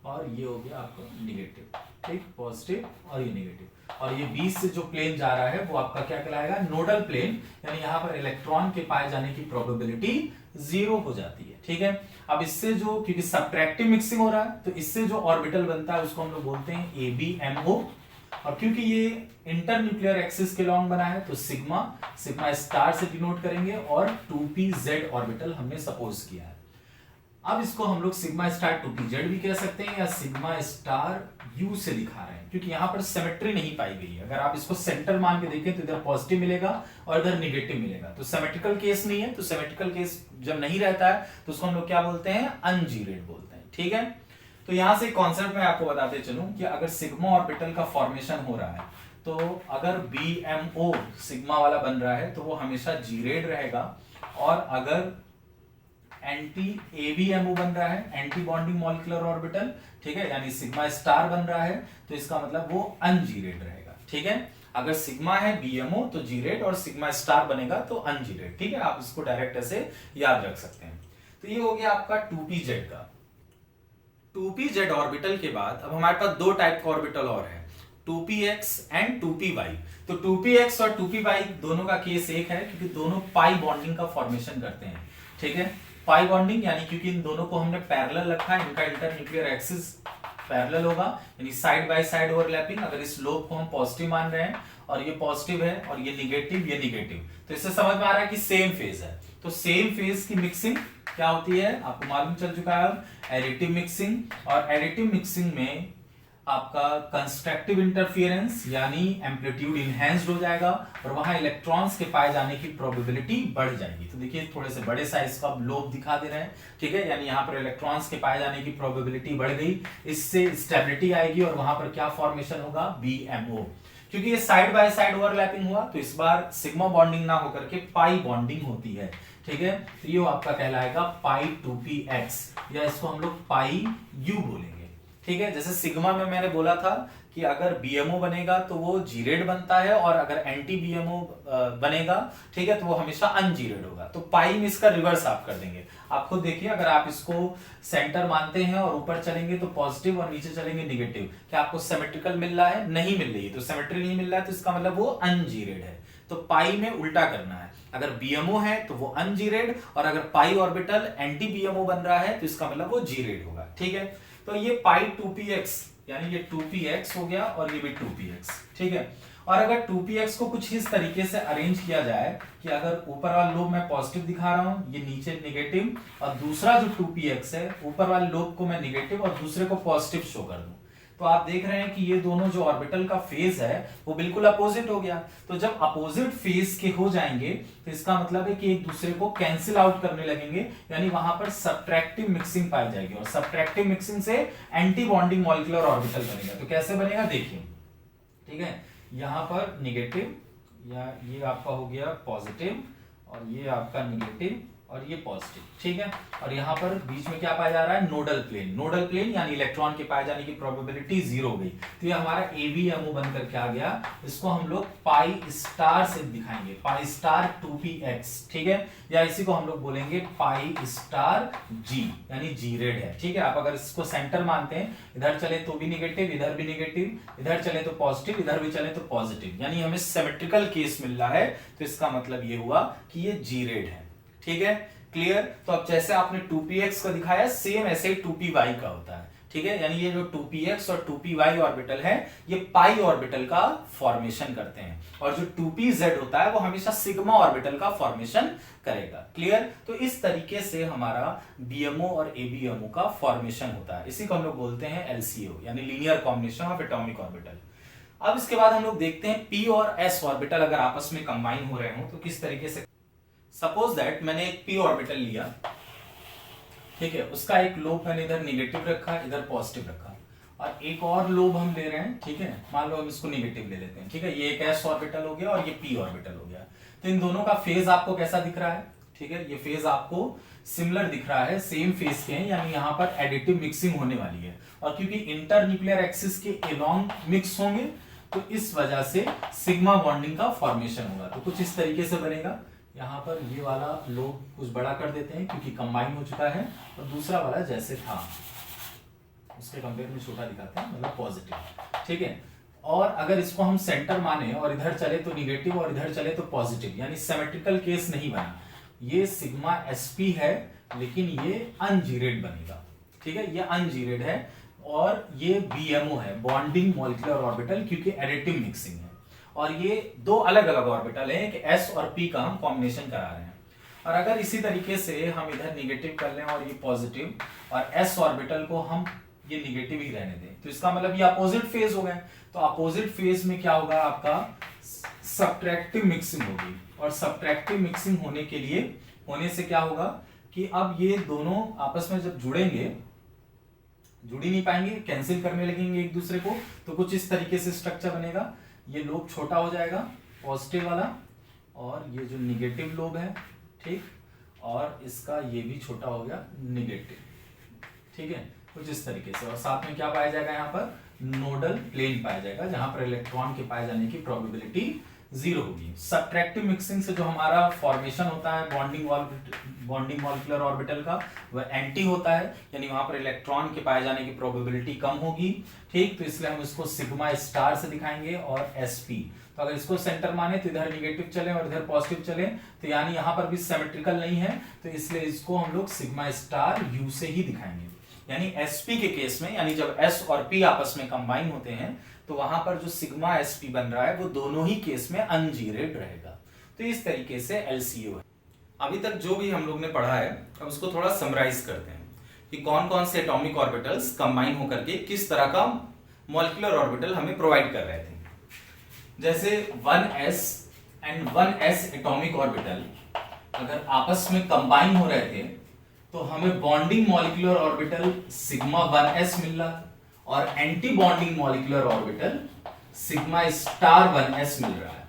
और ये हो गया आपका निगेटिव, ठीक, पॉजिटिव और ये निगेटिव। और ये बीच से जो प्लेन जा रहा है वो आपका क्या कहलाएगा, नोडल प्लेन, यानी यहाँ पर इलेक्ट्रॉन के पाए जाने की प्रोबेबिलिटी 0 हो जाती है, ठीक है। अब इससे जो, क्योंकि सब्ट्रैक्टिव मिक्सिंग हो रहा है तो इससे जो ऑर्बिटल बनता है उसको हम लोग बोलते हैं ABMO, और क्योंकि ये इंटरन्यूक्लियर एक्सिस के लॉन्ग बना है तो सिग्मा स्टार से डिनोट करेंगे, और 2pz ऑर्बिटल हमने सपोज किया है। अब इसको हम लोग सिग्मा स्टार 2pz भी कह सकते हैं, या सिग्मा स्टार u से दिखा रहे हैं, क्योंकि यहां पर सिमेट्री नहीं पाई गई है। अगर आप इसको सेंटर मान के देखें तो इधर पॉजिटिव मिलेगा और इधर निगेटिव मिलेगा, तो सिमेट्रिकल केस नहीं है। तो सिमेट्रिकल केस जब नहीं रहता है तो उसको हम लोग क्या बोलते हैं, अनजीरेड बोलते हैं, ठीक है। तो यहां से कॉन्सेप्ट में आपको बताते चलूं कि अगर सिग्मा ऑर्बिटल का फॉर्मेशन हो रहा है तो अगर बीएमओ सिग्मा वाला बन रहा है तो वो हमेशा जीरेड रहेगा, और अगर एंटी एबीएमओ बन रहा है, एंटी बॉन्डिंग मॉलिक्यूलर ऑर्बिटल, ठीक है, यानी सिग्मा स्टार बन रहा है तो इसका मतलब वो अनजीरेड रहेगा, ठीक है। अगर सिग्मा है बीएमओ तो जीरेड, और सिग्मा स्टार बनेगा तो अनजीरेड, ठीक है। आप इसको डायरेक्ट ऐसे याद रख सकते हैं। तो ये हो गया आपका 2pz का। 2pz ऑर्बिटल के बाद अब हमारे पास दो टाइप का ऑर्बिटल और है, 2px एंड 2py। तो 2px और 2py दोनों का केस एक है, क्योंकि दोनों पाई बॉन्डिंग का फॉर्मेशन करते हैं, ठीक है। पाई बॉन्डिंग यानी क्योंकि इन दोनों को हमने पैरेलल रखा है, इनका इंटरन्यूक्लियर एक्सिस पैरेलल होगा, यानी साइड बाय साइड ओवरलैपिंग। अगर इस लोब को हम पॉजिटिव मान रहे हैं और ये पॉजिटिव है और ये निगेटिव, तो इससे समझ में आ रहा है कि सेम फेज है। तो सेम फेज की मिक्सिंग क्या होती है आपको मालूम चल चुका है, एडिटिव मिक्सिंग। और एडिटिव मिक्सिंग में आपका कंस्ट्रक्टिव इंटरफियरेंस यानी एम्पलीट्यूड इनहेंस्ड हो जाएगा, और वहां इलेक्ट्रॉन्स के पाए जाने की प्रोबेबिलिटी बढ़ जाएगी। तो देखिए थोड़े से बड़े साइज का लोब दिखा दे रहे हैं, ठीक है, यानी यहाँ पर इलेक्ट्रॉन्स के पाए जाने की प्रोबेबिलिटी बढ़ गई, इससे स्टेबिलिटी आएगी और वहां पर क्या फॉर्मेशन होगा, बीएमओ। क्योंकि ये साइड बाय साइड ओवरलैपिंग हुआ तो इस बार सिग्मा बॉन्डिंग ना होकर के पाई बॉन्डिंग होती है। ठीक है, तो ये आपका कहलाएगा पाई 2px या इसको हम लोग पाई यू बोलेंगे। ठीक है, जैसे सिग्मा में मैंने बोला था कि अगर बीएमओ बनेगा तो वो जीरेड बनता है और अगर एंटी बीएमओ बनेगा, ठीक है, तो वो हमेशा अनजीरेड होगा। तो पाई में इसका रिवर्स आप कर देंगे। आप खुद देखिए, अगर आप इसको सेंटर मानते हैं और ऊपर चलेंगे तो पॉजिटिव और नीचे चलेंगे निगेटिव, क्या आपको सिमेट्रिकल मिल रहा है? नहीं मिल रही है। तो सिमेट्री नहीं मिल रहा है तो इसका मतलब वो अनजीरेड है। तो पाई में उल्टा करना है, अगर बीएमओ है तो वो अनजीरेड और अगर पाई ऑर्बिटल एंटी बीएमओ बन रहा है तो इसका मतलब वो जीरेड होगा। ठीक है, तो ये पाई 2px यानी ये 2px हो गया और ये भी 2px। ठीक है, और अगर 2px को कुछ इस तरीके से अरेंज किया जाए कि अगर ऊपर वाला लोब मैं पॉजिटिव दिखा रहा हूं, ये नीचे नेगेटिव, और दूसरा जो 2px है ऊपर वाले लोब को मैं नेगेटिव और दूसरे को पॉजिटिव शो कर दूं, तो आप देख रहे हैं कि ये दोनों जो ऑर्बिटल का फेज है वो बिल्कुल अपोजिट हो गया। तो जब अपोजिट फेज के हो जाएंगे तो इसका मतलब है कि एक दूसरे को कैंसिल आउट करने लगेंगे, यानी वहां पर सबट्रैक्टिव मिक्सिंग पाई जाएगी और सबट्रैक्टिव मिक्सिंग से एंटी बॉन्डिंग मॉलिक्यूलर ऑर्बिटल बनेगा। तो कैसे बनेगा देखिए, ठीक है, यहां पर निगेटिव या ये आपका हो गया पॉजिटिव और ये आपका निगेटिव और ये पॉजिटिव। ठीक है, और यहाँ पर बीच में क्या पाया जा रहा है? Nodal plane. नोडल प्लेन यानी इलेक्ट्रॉन के पाए जाने की प्रोबेबिलिटी 0 हो गई। तो ये हमारा एबीएमओ बन करके आ गया। इसको हम लोग पाई स्टार से दिखाएंगे, पाई स्टार 2px। ठीक है, या इसी को हम लोग बोलेंगे पाई स्टार जी यानी जीरेड है। ठीक है, आप अगर इसको सेंटर मानते हैं, इधर चले तो भी निगेटिव, इधर भी निगेटिव, इधर चले तो पॉजिटिव, इधर भी चले तो पॉजिटिव, यानी हमें सिमेट्रिकल केस मिल रहा है। तो इसका मतलब ये हुआ कि ये जीरेड है। ठीक है, क्लियर? तो अब जैसे आपने 2px का दिखाया, सेम ऐसे 2py का होता है। ठीक है, यानी ये जो 2px और 2py ऑर्बिटल है ये पाई ऑर्बिटल का फॉर्मेशन करते हैं और जो 2pz होता है वो हमेशा सिग्मा ऑर्बिटल का फॉर्मेशन करेगा। क्लियर? तो इस तरीके से हमारा बीएमओ और एबीएमओ का फॉर्मेशन होता है। इसी को हम लोग बोलते हैं एलसीओ यानी linear combination of atomic orbital. अब इसके बाद हम लोग देखते हैं पी और एस ऑर्बिटल अगर आपस में कंबाइन हो रहे हो तो किस तरीके से। सपोज दैट मैंने एक पी ऑर्बिटल लिया, ठीक है, उसका एक लोब मैंने इधर निगेटिव रखा, इधर पॉजिटिव रखा, और एक और लोब हम ले रहे हैं। ठीक है, मान लो हम इसको निगेटिव ले लेते हैं। ठीक है, ये एक एस ऑर्बिटल हो गया और ये पी ऑर्बिटल हो गया। तो इन दोनों का फेज आपको कैसा दिख रहा है? ठीक है, ये फेज आपको सिमिलर दिख रहा है, सेम फेज के हैं, यानी यहाँ पर एडिटिव मिक्सिंग होने वाली है। और क्योंकि इंटर न्यूक्लियर एक्सिस के एलोंग मिक्स होंगे तो इस वजह से सिग्मा बॉन्डिंग का फॉर्मेशन होगा। तो कुछ इस तरीके से बनेगा। यहाँ पर ये वाला लोब कुछ बड़ा कर देते हैं क्योंकि कंबाइन हो चुका है, और दूसरा वाला जैसे था उसके कंपेयर में छोटा दिखाते हैं, मतलब पॉजिटिव। ठीक है, और अगर इसको हम सेंटर माने और इधर चले तो निगेटिव और इधर चले तो पॉजिटिव, यानी सिमेट्रिकल केस नहीं बना। ये सिग्मा एसपी है लेकिन ये अनजीरेड बनेगा। ठीक है, ये अनजीरेड है और ये बीएमओ है, बॉन्डिंग मॉलिक्यूलर ऑर्बिटल, क्योंकि एडिटिव मिक्सिंग है। और ये दो अलग अलग ऑर्बिटल हैं कि एस और पी का हम कॉम्बिनेशन करा रहे हैं। और अगर इसी तरीके से हम इधर निगेटिव कर लें और ये पॉजिटिव, और एस ऑर्बिटल को हम ये निगेटिव ही रहने दें, तो इसका मतलब ये अपोजिट फेज हो गए। तो अपोजिट फेज में क्या होगा? आपका सबट्रैक्टिव मिक्सिंग होगी, और सबट्रैक्टिव मिक्सिंग होने से क्या होगा कि अब ये दोनों आपस में जब जुड़ेंगे, जुड़ ही नहीं पाएंगे, कैंसिल करने लगेंगे एक दूसरे को, तो कुछ इस तरीके से स्ट्रक्चर बनेगा। ये लोब छोटा हो जाएगा पॉजिटिव वाला, और ये जो निगेटिव लोब है, ठीक, और इसका ये भी छोटा हो गया निगेटिव। ठीक है, कुछ इस तरीके से। और साथ में क्या पाया जाएगा? यहाँ पर नोडल प्लेन पाया जाएगा जहां पर इलेक्ट्रॉन के पाए जाने की प्रोबेबिलिटी 0 होगी। सबट्रैक्टिव मिक्सिंग से जो हमारा फॉर्मेशन होता है बॉन्डिंग मॉलिक्यूलर ऑर्बिटल का, वह एंटी होता है, यानी वहां पर इलेक्ट्रॉन के पाए जाने की प्रोबेबिलिटी कम होगी। ठीक, तो इसलिए हम इसको सिग्मा स्टार से दिखाएंगे और एसपी। तो अगर इसको सेंटर माने तो इधर निगेटिव चले और इधर पॉजिटिव चले, तो यानी यहाँ पर भी सिमेट्रिकल नहीं है, तो इसलिए इसको हम लोग सिग्मा स्टार यू से ही दिखाएंगे। यानी एसपी के केस में, यानी जब एस और पी आपस में कंबाइन होते हैं तो वहां पर जो सिग्मा एसपी बन रहा है वो दोनों ही केस में अनजीरेड रहेगा। तो इस तरीके से एलसीओ है। अभी तक जो भी हम लोग ने पढ़ा है, अब उसको थोड़ा समराइज करते हैं कि कौन कौन से एटॉमिक ऑर्बिटल्स कंबाइन होकर के किस तरह का मॉलिक्यूलर ऑर्बिटल हमें प्रोवाइड कर रहे थे। जैसे 1s and 1s atomic orbital अगर आपस में कंबाइन हो रहे थे तो हमें bonding molecular orbital sigma 1s मिल रहा था, और anti bonding molecular orbital sigma star 1s मिल रहा है।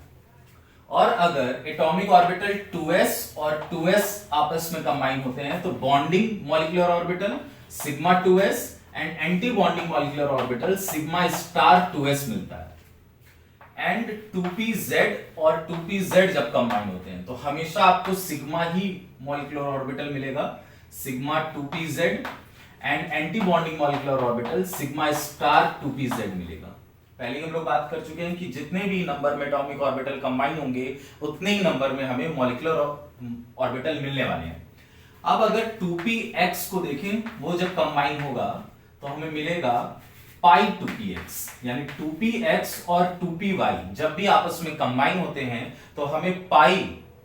और अगर एटॉमिक ऑर्बिटल 2s और 2s आपस में कंबाइन होते हैं तो bonding molecular orbital sigma 2s and anti bonding molecular orbital sigma star 2s मिलता है। एंड 2pz और 2pz जब कंबाइन होते हैं तो हमेशा आपको सिग्मा ही मॉलिक्यूलर ऑर्बिटल मिलेगा, sigma 2pz and anti bonding molecular orbital sigma star 2pz मिलेगा। पहले हम लोग बात कर चुके हैं कि जितने भी नंबर में एटॉमिक ऑर्बिटल कंबाइन होंगे उतने ही नंबर में हमें मॉलिक्यूलर ऑर्बिटल मिलने वाले हैं। अब अगर 2px को देखें, वो जब कंबाइन होगा तो हमें मिलेगा पाई 2px, यानी 2px और 2py जब भी आपस में कंबाइन होते हैं तो हमें pi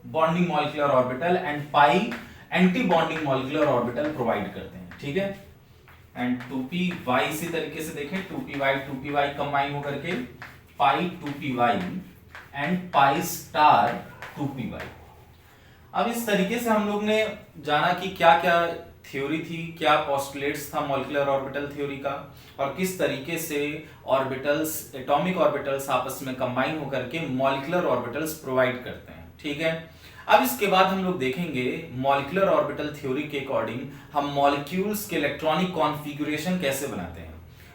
bonding molecular orbital and pi anti bonding molecular orbital provide करते हैं, ठीक है। एंड 2py इसी तरीके से देखें, 2py कंबाइन होकर के पाई 2py and pi star 2py। अब इस तरीके से हम लोग ने जाना कि क्या क्या थ्योरी थी, क्या पोस्टुलेट्स था मॉलिक्यूलर ऑर्बिटल थ्योरी का, और किस तरीके से ऑर्बिटल्स एटॉमिक ऑर्बिटल्स आपस में कंबाइन होकर के मॉलिक्यूलर ऑर्बिटल्स प्रोवाइड करते हैं, ठीक है। अब इसके बाद हम लोग देखेंगे मॉलिक्यूलर ऑर्बिटल थ्योरी के अकॉर्डिंग हम मॉलिक्यूल्स के इलेक्ट्रॉनिक कॉन्फ़िगरेशन कैसे बनाते हैं।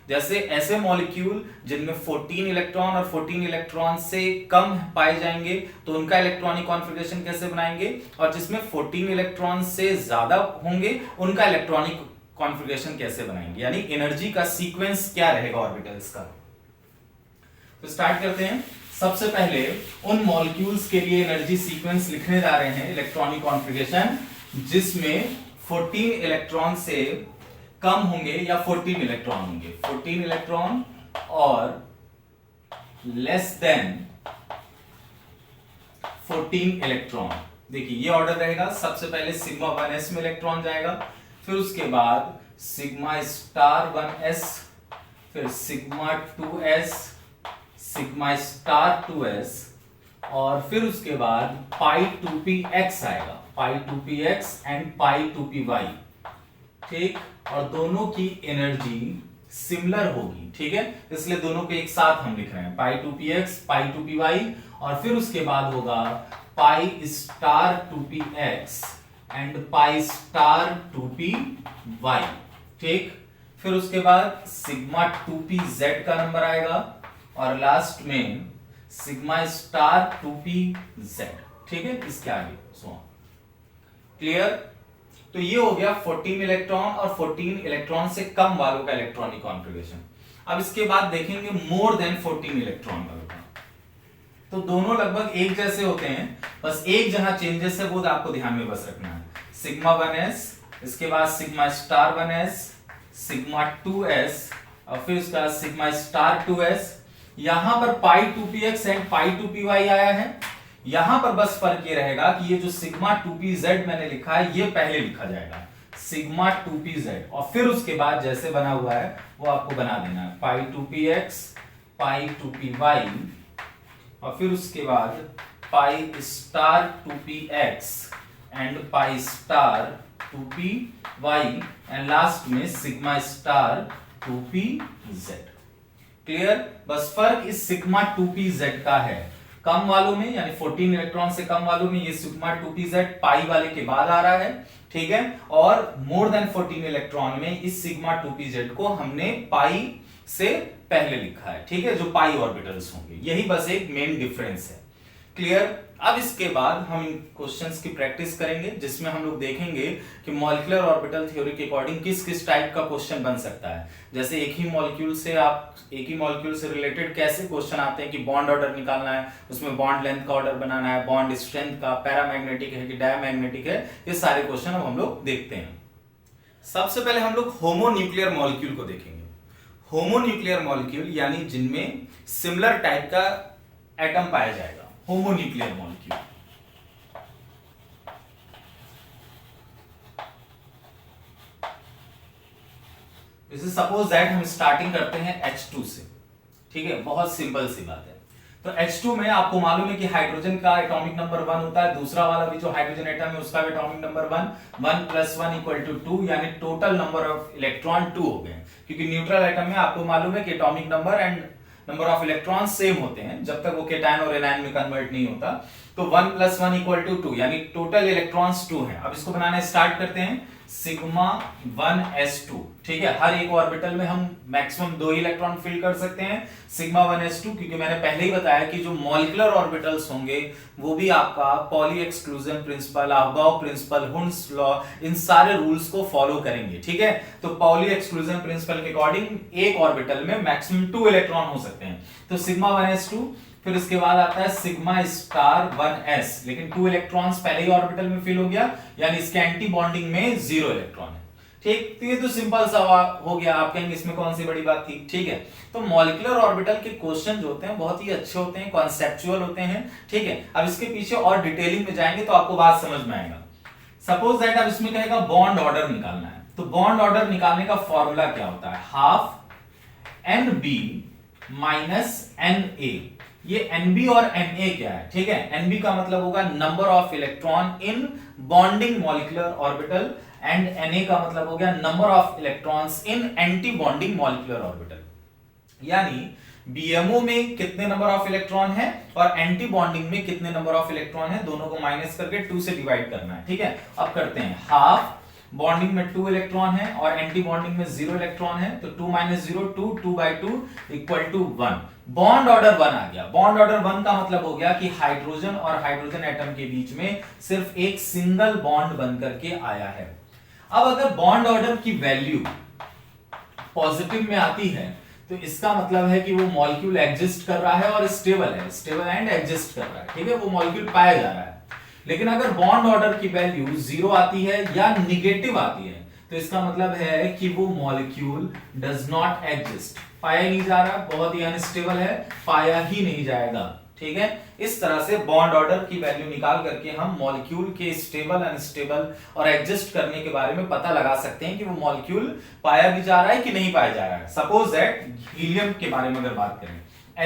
जैसे ऐसे मॉलिक्यूल जिनमें 14 इलेक्ट्रॉन और 14 इलेक्ट्रॉन से कम पाए जाएंगे तो उनका इलेक्ट्रॉनिक कॉन्फ़िगरेशन कैसे बनाएंगे, और जिसमें 14 इलेक्ट्रॉन से ज्यादा होंगे उनका इलेक्ट्रॉनिक कॉन्फ़िगरेशन कैसे बनाएंगे, यानी एनर्जी का सीक्वेंस क्या रहेगा ऑर्बिटल्स का। तो स्टार्ट करते हैं। सबसे पहले उन मॉलिक्यूल्स के लिए एनर्जी सीक्वेंस लिखने जा रहे हैं, इलेक्ट्रॉनिक कॉन्फ़िगरेशन जिसमें 14 इलेक्ट्रॉन से कम होंगे या 14 इलेक्ट्रॉन होंगे, 14 इलेक्ट्रॉन और लेस देन 14 इलेक्ट्रॉन। देखिए ये ऑर्डर रहेगा, सबसे पहले सिग्मा 1s में इलेक्ट्रॉन जाएगा, फिर उसके बाद सिग्मा स्टार 1s, फिर sigma 2s, sigma star 2s, और फिर उसके बाद पाई 2px आएगा, पाई 2px एंड पाई 2py, ठीक। और दोनों की एनर्जी सिमिलर होगी, ठीक है, इसलिए दोनों को एक साथ हम लिख रहे हैं, पाई 2px पाई 2py, और फिर उसके बाद होगा pi star 2px and pi star 2py, ठीक। फिर उसके बाद सिग्मा 2pz का नंबर आएगा और लास्ट में सिग्मा स्टार 2pz, ठीक है, इसके आगे सो क्लियर। तो ये हो गया 14 इलेक्ट्रॉन और 14 इलेक्ट्रॉन से कम वालों का इलेक्ट्रॉनिक कॉन्फ़िगरेशन। अब इसके बाद देखेंगे मोर देन 14 इलेक्ट्रॉन वालों का, तो दोनों लगभग एक जैसे होते हैं, बस एक जहां चेंजेस है वो आपको ध्यान में बस रखना है। सिग्मा 1s, इसके बाद sigma star 1s, sigma 2s, और फिर उसके बाद सिग्मा स्टार 2s। यहां पर पाई 2px एंड पाई 2py आया है, यहां पर बस फर्क ये रहेगा कि ये जो सिग्मा 2pz मैंने लिखा है ये पहले लिखा जाएगा, सिग्मा 2pz, और फिर उसके बाद जैसे बना हुआ है वो आपको बना देना है, पाई 2px पाई 2py, और फिर उसके बाद pi star 2px and pi star 2py, and last में सिग्मा स्टार 2pz। क्लियर। बस फर्क इस सिग्मा 2pz का है, कम वालों में यानी 14 इलेक्ट्रॉन से कम वालों में ये सिग्मा 2pz पाई वाले के बाद आ रहा है, ठीक है, और मोर देन 14 इलेक्ट्रॉन में इस सिग्मा 2pz को हमने पाई से पहले लिखा है, ठीक है, जो पाई ऑर्बिटल्स होंगे, यही बस एक मेन डिफरेंस है। क्लियर। अब इसके बाद हम इन क्वेश्चंस की प्रैक्टिस करेंगे जिसमें हम लोग देखेंगे कि मॉलिक्यूलर ऑर्बिटल थ्योरी के अकॉर्डिंग किस किस टाइप का क्वेश्चन बन सकता है। जैसे एक ही मॉलिक्यूल से रिलेटेड कैसे क्वेश्चन आते हैं कि बॉन्ड ऑर्डर निकालना है, उसमें बॉन्ड लेंथ का ऑर्डर बनाना है, बॉन्ड स्ट्रेंथ का, पैरामैग्नेटिक है कि डायमैग्नेटिक है, ये सारे क्वेश्चन अब हम लोग देखते हैं। सबसे पहले हम लोग होमोन्यूक्लियर मॉलिक्यूल को देखेंगे। होमोन्यूक्लियर मॉलिक्यूल यानी जिनमें सिमिलर टाइप का एटम पाया जाएगा, होमोन्यूक्लियर मॉलिक्यूल। जैसे सपोज दैट हम स्टार्टिंग करते हैं H2 से, ठीक है, बहुत सिंपल सी बात है। तो H2 में आपको मालूम है कि हाइड्रोजन का एटॉमिक नंबर 1 होता है, दूसरा वाला भी जो हाइड्रोजन एटम है उसका भी एटॉमिक नंबर 1, 1 + 1 = 2, यानी टोटल नंबर ऑफ इलेक्ट्रॉन 2 हो गए, क्योंकि न्यूट्रल एटम में आपको मालूम है कि atomic number and number of electron same होते हैं जब तक वो केटायन और एनायन में कन्वर्ट नहीं होता। तो 1 + 1 = 2 यानी टोटल इलेक्ट्रॉन्स 2 हैं। अब इसको बनाना स्टार्ट करते हैं। सिग्मा 1s2, ठीक है, हर एक ऑर्बिटल में हम मैक्सिमम 2 इलेक्ट्रॉन फिल कर सकते हैं। सिग्मा 1s2 क्योंकि मैंने पहले ही बताया कि जो मॉलिक्यूलर ऑर्बिटल्स होंगे वो भी आपका Pauli exclusion principle, Aufbau principle, Hund's law, इन सारे रूल्स को फॉलो करेंगे, ठीक है। तो पॉली एक्सक्लूजन प्रिंसिपल के अकॉर्डिंग एक ऑर्बिटल में मैक्सिमम 2 इलेक्ट्रॉन हो सकते हैं। तो सिग्मा 1s2, फिर इसके बाद आता है सिग्मा स्टार 1s, लेकिन 2 इलेक्ट्रॉन्स पहले ही ऑर्बिटल में फिल हो गया यानी इसके एंटी बॉन्डिंग में 0 इलेक्ट्रॉन है, ठीक। तो ये तो सिंपल सा हो गया। आप कहेंगे इसमें कौन सी बड़ी बात थी, ठीक है। तो मॉलिक्यूलर ऑर्बिटल के क्वेश्चन जो होते हैं बहुत ही अच्छे होते हैं, कॉन्सेप्चुअल होते हैं, ठीक है। अब इसके पीछे और डिटेलिंग में जाएंगे तो आपको बात समझ में आएगा। सपोज दैट अब इसमें कहेगा बॉन्ड ऑर्डर निकालना है, तो बॉन्ड ऑर्डर निकालने का फॉर्मूला क्या होता है, ½ NB - NA। ये NB और NA क्या है, ठीक है। NB का मतलब होगा number of electron in bonding molecular orbital and Na का मतलब हो गया number of electrons in anti bonding molecular orbital. यानी BMO में कितने नंबर ऑफ इलेक्ट्रॉन है और एंटी बॉन्डिंग में कितने नंबर ऑफ इलेक्ट्रॉन है, दोनों को माइनस करके 2 से डिवाइड करना है, ठीक है। अब करते हैं। हाफ बॉन्डिंग में 2 इलेक्ट्रॉन है और एंटी बॉन्डिंग में 0 इलेक्ट्रॉन है, तो 2 - 0 2, 2/2 = 1। बॉन्ड ऑर्डर 1 आ गया। बॉन्ड ऑर्डर 1 का मतलब हो गया कि हाइड्रोजन और हाइड्रोजन एटम के बीच में सिर्फ एक सिंगल बॉन्ड बन करके आया है। अब अगर बॉन्ड ऑर्डर की वैल्यू पॉजिटिव में आती है तो इसका मतलब है कि वो मॉलिक्यूल एग्जिस्ट कर रहा है और स्टेबल है, स्टेबल एंड एग्जिस्ट कर रहा है, ठीक है, वो मॉलिक्यूल पाया जा रहा है। लेकिन अगर बॉन्ड ऑर्डर की वैल्यू 0 आती है या निगेटिव आती है तो इसका मतलब है कि वो मॉलिक्यूल डज नॉट एग्जिस्ट, पाया नहीं जा रहा, बहुत ही अनस्टेबल है, पाया ही नहीं जाएगा, ठीक है। इस तरह से बॉन्ड ऑर्डर की वैल्यू निकाल करके हम मॉलिक्यूल के स्टेबल, अनस्टेबल और एग्जिस्ट करने के बारे में पता लगा सकते हैं कि वो मॉलिक्यूल पाया भी जा रहा है कि नहीं पाया जा रहा है। सपोज दैट हीलियम के बारे में अगर बात करें,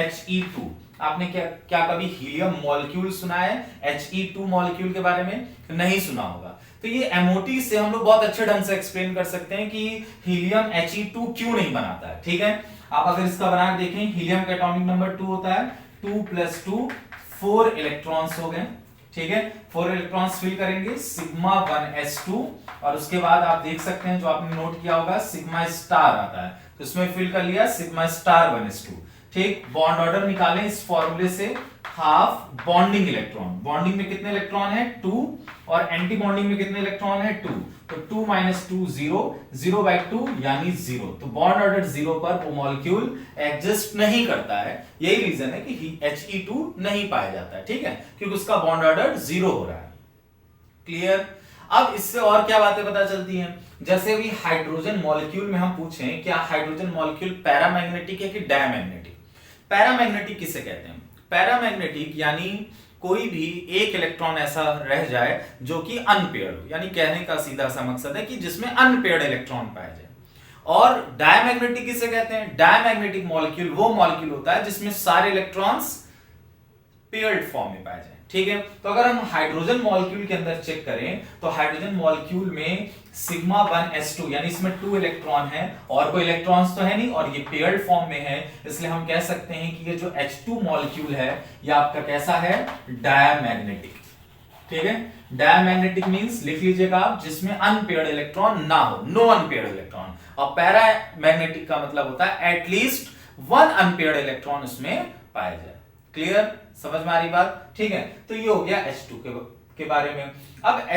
He2, आपने क्या कभी हीलियम मॉलिक्यूल सुना है? He2 मॉलिक्यूल के बारे में नहीं सुना होगा। तो ये MOT से हम लोग बहुत अच्छे ढंग से एक्सप्लेन कर सकते हैं कि हीलियम He2 क्यों नहीं बनाता है, ठीक है। आप अगर इसका बनाकर देखें, हीलियम का एटॉमिक नंबर 2 होता है, 2 + 2 4 इलेक्ट्रॉन्स हो गए, ठीक है। 4 इलेक्ट्रॉन्स फिल करेंगे सिग्मा 1s2 और उसके बाद आप देख सकते हैं जो आपने नोट किया होगा सिग्मा स्टार आता है, तो इसमें फिल कर लिया सिग्मा स्टार 1s2, ठीक। बॉन्ड ऑर्डर निकालें इस फॉर्मूले से। हाफ बॉन्डिंग इलेक्ट्रॉन, बॉन्डिंग में कितने इलेक्ट्रॉन है 2 और एंटी बॉन्डिंग में कितने इलेक्ट्रॉन है 2, तो 2 - 2 0, 0/2 यानी 0। तो बॉन्ड ऑर्डर 0 पर वो मॉलिक्यूल एग्जिस्ट नहीं करता है। यही रीजन है कि He2 नहीं पाया जाता है, ठीक है, क्योंकि उसका बॉन्ड ऑर्डर 0 हो रहा है। क्लियर। अब इससे और क्या बातें पता चलती हैं, जैसे भी हाइड्रोजन मॉलिक्यूल में हम पूछें क्या हाइड्रोजन मॉलिक्यूल पैरामैग्नेटिक है कि डायमैग्नेटिक। पैरामैग्नेटिक किसे कहते हैं? पैरामैग्नेटिक यानी कोई भी एक इलेक्ट्रॉन ऐसा रह जाए जो कि अनपेयर्ड हो, यानी कहने का सीधा सा मकसद है कि जिसमें अनपेयर्ड इलेक्ट्रॉन पाया जाए। और डायमैग्नेटिक किसे कहते हैं? डायमैग्नेटिक मॉलिक्यूल वो मॉलिक्यूल होता है जिसमें सारे इलेक्ट्रॉन्स पेयर्ड फॉर्म में पाए जाए, ठीक है। तो अगर हम हाइड्रोजन मॉलिक्यूल के अंदर चेक करें तो हाइड्रोजन मॉलिक्यूल में सिग्मा 1s2 यानी इसमें 2 इलेक्ट्रॉन है और कोई इलेक्ट्रॉन्स तो है नहीं और ये पेयर्ड फॉर्म में है, इसलिए हम कह सकते हैं कि ये जो H2 मॉलिक्यूल है ये आपका कैसा है? डायमैग्नेटिक, ठीक है। डायमैग्नेटिक मींस लिख लीजिएगा आप जिसमें अनपेयर्ड इलेक्ट्रॉन ना हो, नो अनपेयर्ड इलेक्ट्रॉन। और पैरामैग्नेटिक का मतलब होता है एटलीस्ट 1 अनपेयर्ड इलेक्ट्रॉन उसमें पाया जाए। क्लियर, समझ में आ रही बात, ठीक है। तो ये हो गया H2 के बारे में। अब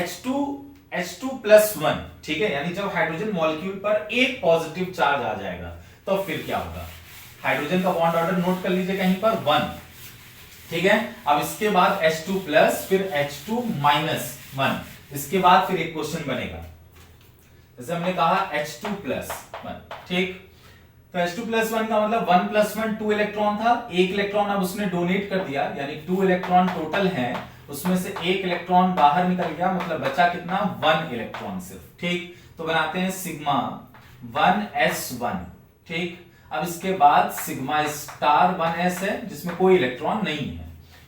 H2+1, ठीक है, यानी जब हाइड्रोजन मॉलिक्यूल पर एक पॉजिटिव चार्ज आ जाएगा तो फिर क्या होगा? हाइड्रोजन का बॉन्ड ऑर्डर नोट कर लीजिए कहीं पर 1, ठीक है। अब इसके बाद H2+ फिर H2-1, इसके बाद फिर एक क्वेश्चन बनेगा, जैसे हमने कहा H2+1, ठीक। तो H2+1 का मतलब 1 + 1 2 इलेक्ट्रॉन था, एक इलेक्ट्रॉन अब उसने डोनेट कर दिया यानी 2 इलेक्ट्रॉन टोटल है, उसमें से एक इलेक्ट्रॉन बाहर निकल गया, मतलब बचा कितना? 1 इलेक्ट्रॉन सिर्फ, ठीक। तो बनाते हैं सिग्मा 1s1, ठीक। अब इसके बाद सिग्मा स्टार 1s है जिसमें कोई इलेक्ट्रॉन नहीं है,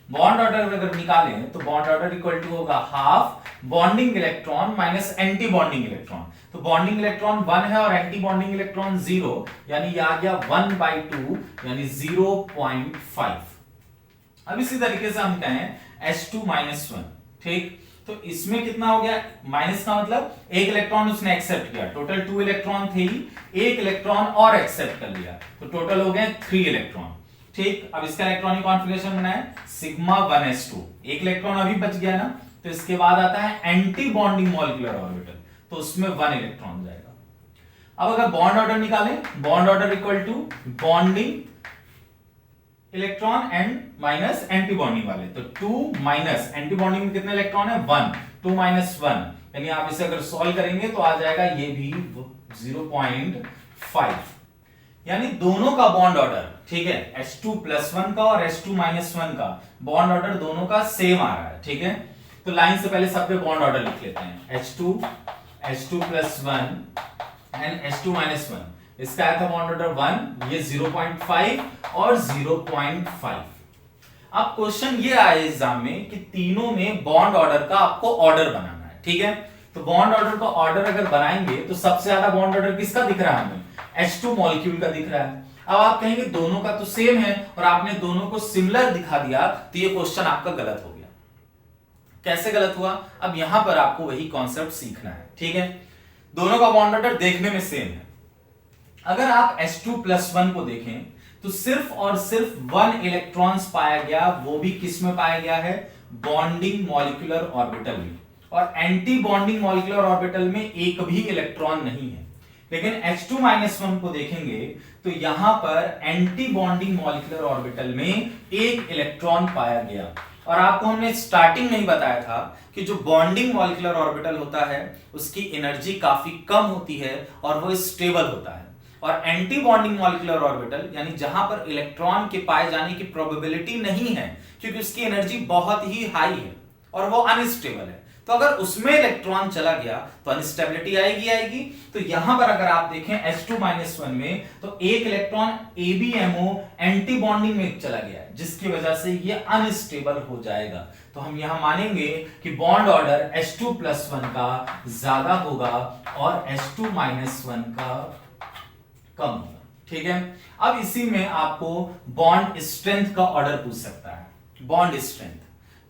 बॉन्ड ऑर्डर अगर निकालें तो बॉन्ड ऑर्डर इक्वल टू होगा half bonding electron minus anti bonding electron. तो बॉन्डिंग इलेक्ट्रॉन 1 है और एंटी बॉन्डिंग इलेक्ट्रॉन 0, यानी ये आ गया 1/2 यानी 0.5। अब इसी तरीके से हम कहें H2 -1, ठीक, तो इसमें कितना हो गया, माइनस का मतलब एक इलेक्ट्रॉन उसने एक्सेप्ट किया, टोटल 2 इलेक्ट्रॉन थे ही, एक इलेक्ट्रॉन और एक्सेप्ट कर लिया, तो टोटल हो गए 3 इलेक्ट्रॉन, ठीक। अब इसका इलेक्ट्रॉनिक कॉन्फ़िगरेशन बना है सिग्मा 1s2, एक इलेक्ट्रॉन अभी बच गया ना, तो इसके बाद आता है एंटी बॉन्डिंग मॉलिक्यूलर ऑर्बिटल, तो उसमें 1 इलेक्ट्रॉन जाएगा। अब अगर बॉन्ड ऑर्डर निकालें, bond order equal to bonding electron and minus anti bonding वाले, तो 2 माइनस एंटी बॉन्डिंग में कितने इलेक्ट्रॉन है 1, 2 - 1, यानी आप इसे अगर सॉल्व करेंगे तो आ जाएगा ये भी 0.5, यानी दोनों का बॉन्ड ऑर्डर, ठीक है, H2+1 का और H2 -1 का बॉन्ड ऑर्डर दोनों का सेम आ रहा है, ठीक है। तो लाइन से पहले सब पे बॉन्ड ऑर्डर लिख लेते हैं, H2+1 एंड H2 -1, इसका आया था बॉन्ड ऑर्डर 1, ये 0.5 और 0.5। अब क्वेश्चन ये आया एग्जाम में कि तीनों में बॉन्ड ऑर्डर का आपको ऑर्डर बनाना है, ठीक है। तो बॉन्ड ऑर्डर का ऑर्डर अगर बनाएंगे तो सबसे ज्यादा बॉन्ड ऑर्डर किसका दिख रहा है हमें, H2 मॉलिक्यूल का दिख रहा है। अब आप कहेंगे दोनों का तो सेम है और आपने दोनों को सिमिलर दिखा दिया, तो ये क्वेश्चन आपका गलत हो गया। कैसे गलत हुआ, अब यहां पर आपको वही कॉन्सेप्ट सीखना है, ठीक है। दोनों का बॉन्ड ऑर्डर देखने में सेम है। अगर आप H2+1 को देखें तो सिर्फ और सिर्फ 1 इलेक्ट्रॉन्स पाया गया, वो भी किस में पाया गया है, बॉन्डिंग मॉलिक्यूलर ऑर्बिटल में, और एंटी बॉन्डिंग मॉलिक्यूलर ऑर्बिटल में एक भी इलेक्ट्रॉन नहीं है। लेकिन H2 -1 को देखेंगे तो यहां पर एंटी बॉन्डिंग मॉलिक्यूलर ऑर्बिटल में एक इलेक्ट्रॉन पाया गया। और आपको हमने स्टार्टिंग में ही बताया था कि जो बॉन्डिंग मॉलिक्यूलर ऑर्बिटल होता है उसकी एनर्जी काफी कम होती है और वो स्टेबल होता है, और एंटी बॉन्डिंग मॉलिक्यूलर ऑर्बिटल यानी जहां पर इलेक्ट्रॉन के पाए जाने की प्रोबेबिलिटी नहीं है, क्योंकि उसकी एनर्जी बहुत ही हाई है और वो अनस्टेबल है, तो अगर उसमें इलेक्ट्रॉन चला गया तो अनस्टेबिलिटी आएगी। तो यहां पर अगर आप देखें H2 -1 में तो एक इलेक्ट्रॉन ABMO एंटी बॉन्डिंग में चला गया है, जिसकी वजह से ये अनस्टेबल हो जाएगा। तो हम यहां मानेंगे कि बॉन्ड ऑर्डर H2+1 का ज्यादा होगा और H2 -1 का कम होगा, ठीक है। अब इसी में आपको बॉन्ड स्ट्रेंथ का ऑर्डर पूछ सकता है, बॉन्ड स्ट्रेंथ,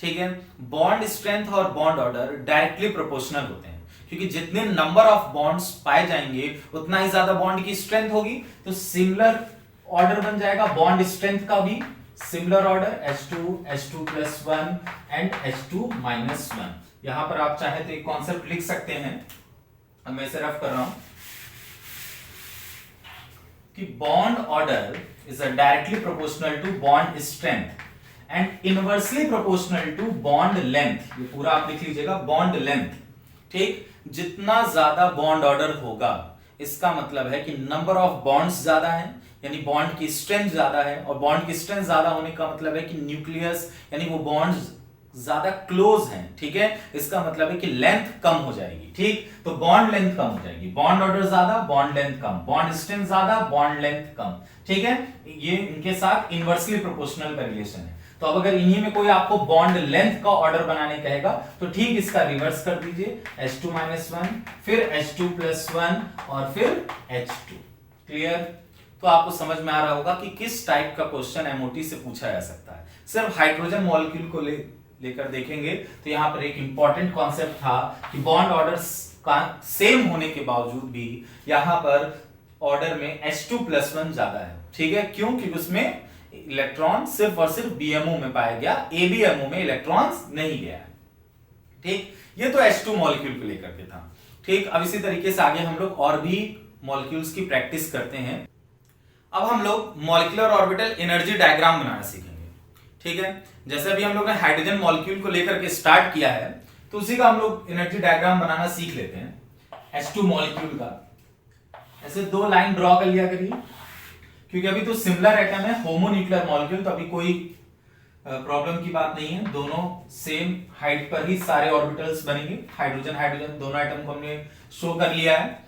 ठीक है। बॉन्ड स्ट्रेंथ और बॉन्ड ऑर्डर डायरेक्टली प्रोपोर्शनल होते हैं, क्योंकि जितने नंबर ऑफ बॉन्ड्स पाए जाएंगे उतना ही ज्यादा बॉन्ड की स्ट्रेंथ होगी। तो सिमिलर ऑर्डर बन जाएगा बॉन्ड स्ट्रेंथ का भी, similar order H2+1 and H2 -1। यहां पर आप चाहे तो एक कॉन्सेप्ट लिख सकते हैं, अब मैं इसे रफ कर रहा हूं कि bond order is directly proportional to bond strength and inversely proportional to bond length. ये पूरा आप लिख लीजिएगा, बॉन्ड लेंथ, ठीक। जितना ज्यादा बॉन्ड ऑर्डर होगा इसका मतलब है कि नंबर ऑफ बॉन्ड्स ज्यादा है, यानी बॉन्ड की स्ट्रेंथ ज्यादा है, और बॉन्ड की स्ट्रेंथ ज्यादा होने का मतलब है कि न्यूक्लियस यानी वो बॉन्ड्स ज्यादा क्लोज हैं, ठीक है। इसका मतलब है कि लेंथ कम हो जाएगी, ठीक। तो बॉन्ड लेंथ कम हो जाएगी, बॉन्ड ऑर्डर ज्यादा बॉन्ड लेंथ कम, बॉन्ड स्ट्रेंथ ज्यादा बॉन्ड लेंथ कम, ठीक है। ये इनके साथ इनवर्सली प्रोपोर्शनल का रिलेशन है। तो अब अगर इन्हीं में कोई आपको बॉन्ड लेंथ का ऑर्डर बनाने कहेगा तो ठीक इसका रिवर्स कर दीजिए, H2 -1 फिर H2+1 और फिर H2। क्लियर? तो आपको समझ में आ रहा होगा कि किस टाइप का क्वेश्चन एमओटी से पूछा जा सकता है। सिर्फ हाइड्रोजन मॉलिक्यूल को लेकर देखेंगे तो यहां पर एक इंपॉर्टेंट कॉन्सेप्ट था कि बॉन्ड ऑर्डर्स का सेम होने के बावजूद भी यहां पर ऑर्डर में H2+1 ज्यादा है, ठीक है। क्यों? क्योंकि उसमें इलेक्ट्रॉन सिर्फ और सिर्फ BMO में पाया गया, ABMO में इलेक्ट्रॉन्स नहीं गया है, ठीक। ये तो H2 मॉलिक्यूल को लेकर के था, ठीक। अब इसी तरीके से आगे हम लोग और भी मॉलिक्यूल्स की प्रैक्टिस करते हैं। अब हम लोग मॉलिक्यूलर ऑर्बिटल एनर्जी डायग्राम बनाना सीखेंगे, ठीक है। जैसे अभी हम लोग ने हाइड्रोजन मॉलिक्यूल को लेकर के स्टार्ट किया है, तो उसी का हम लोग एनर्जी डायग्राम बनाना सीख लेते हैं। H2 मॉलिक्यूल का ऐसे दो लाइन ड्रॉ कर लिया करिए, क्योंकि अभी तो सिमिलर एटम है, होमोन्यूक्लियर मॉलिक्यूल, तो अभी कोई प्रॉब्लम की बात नहीं है, दोनों सेम हाइट पर ही सारे ऑर्बिटल्स बनेंगे। हाइड्रोजन हाइड्रोजन दोनों एटम को हमने शो कर लिया है।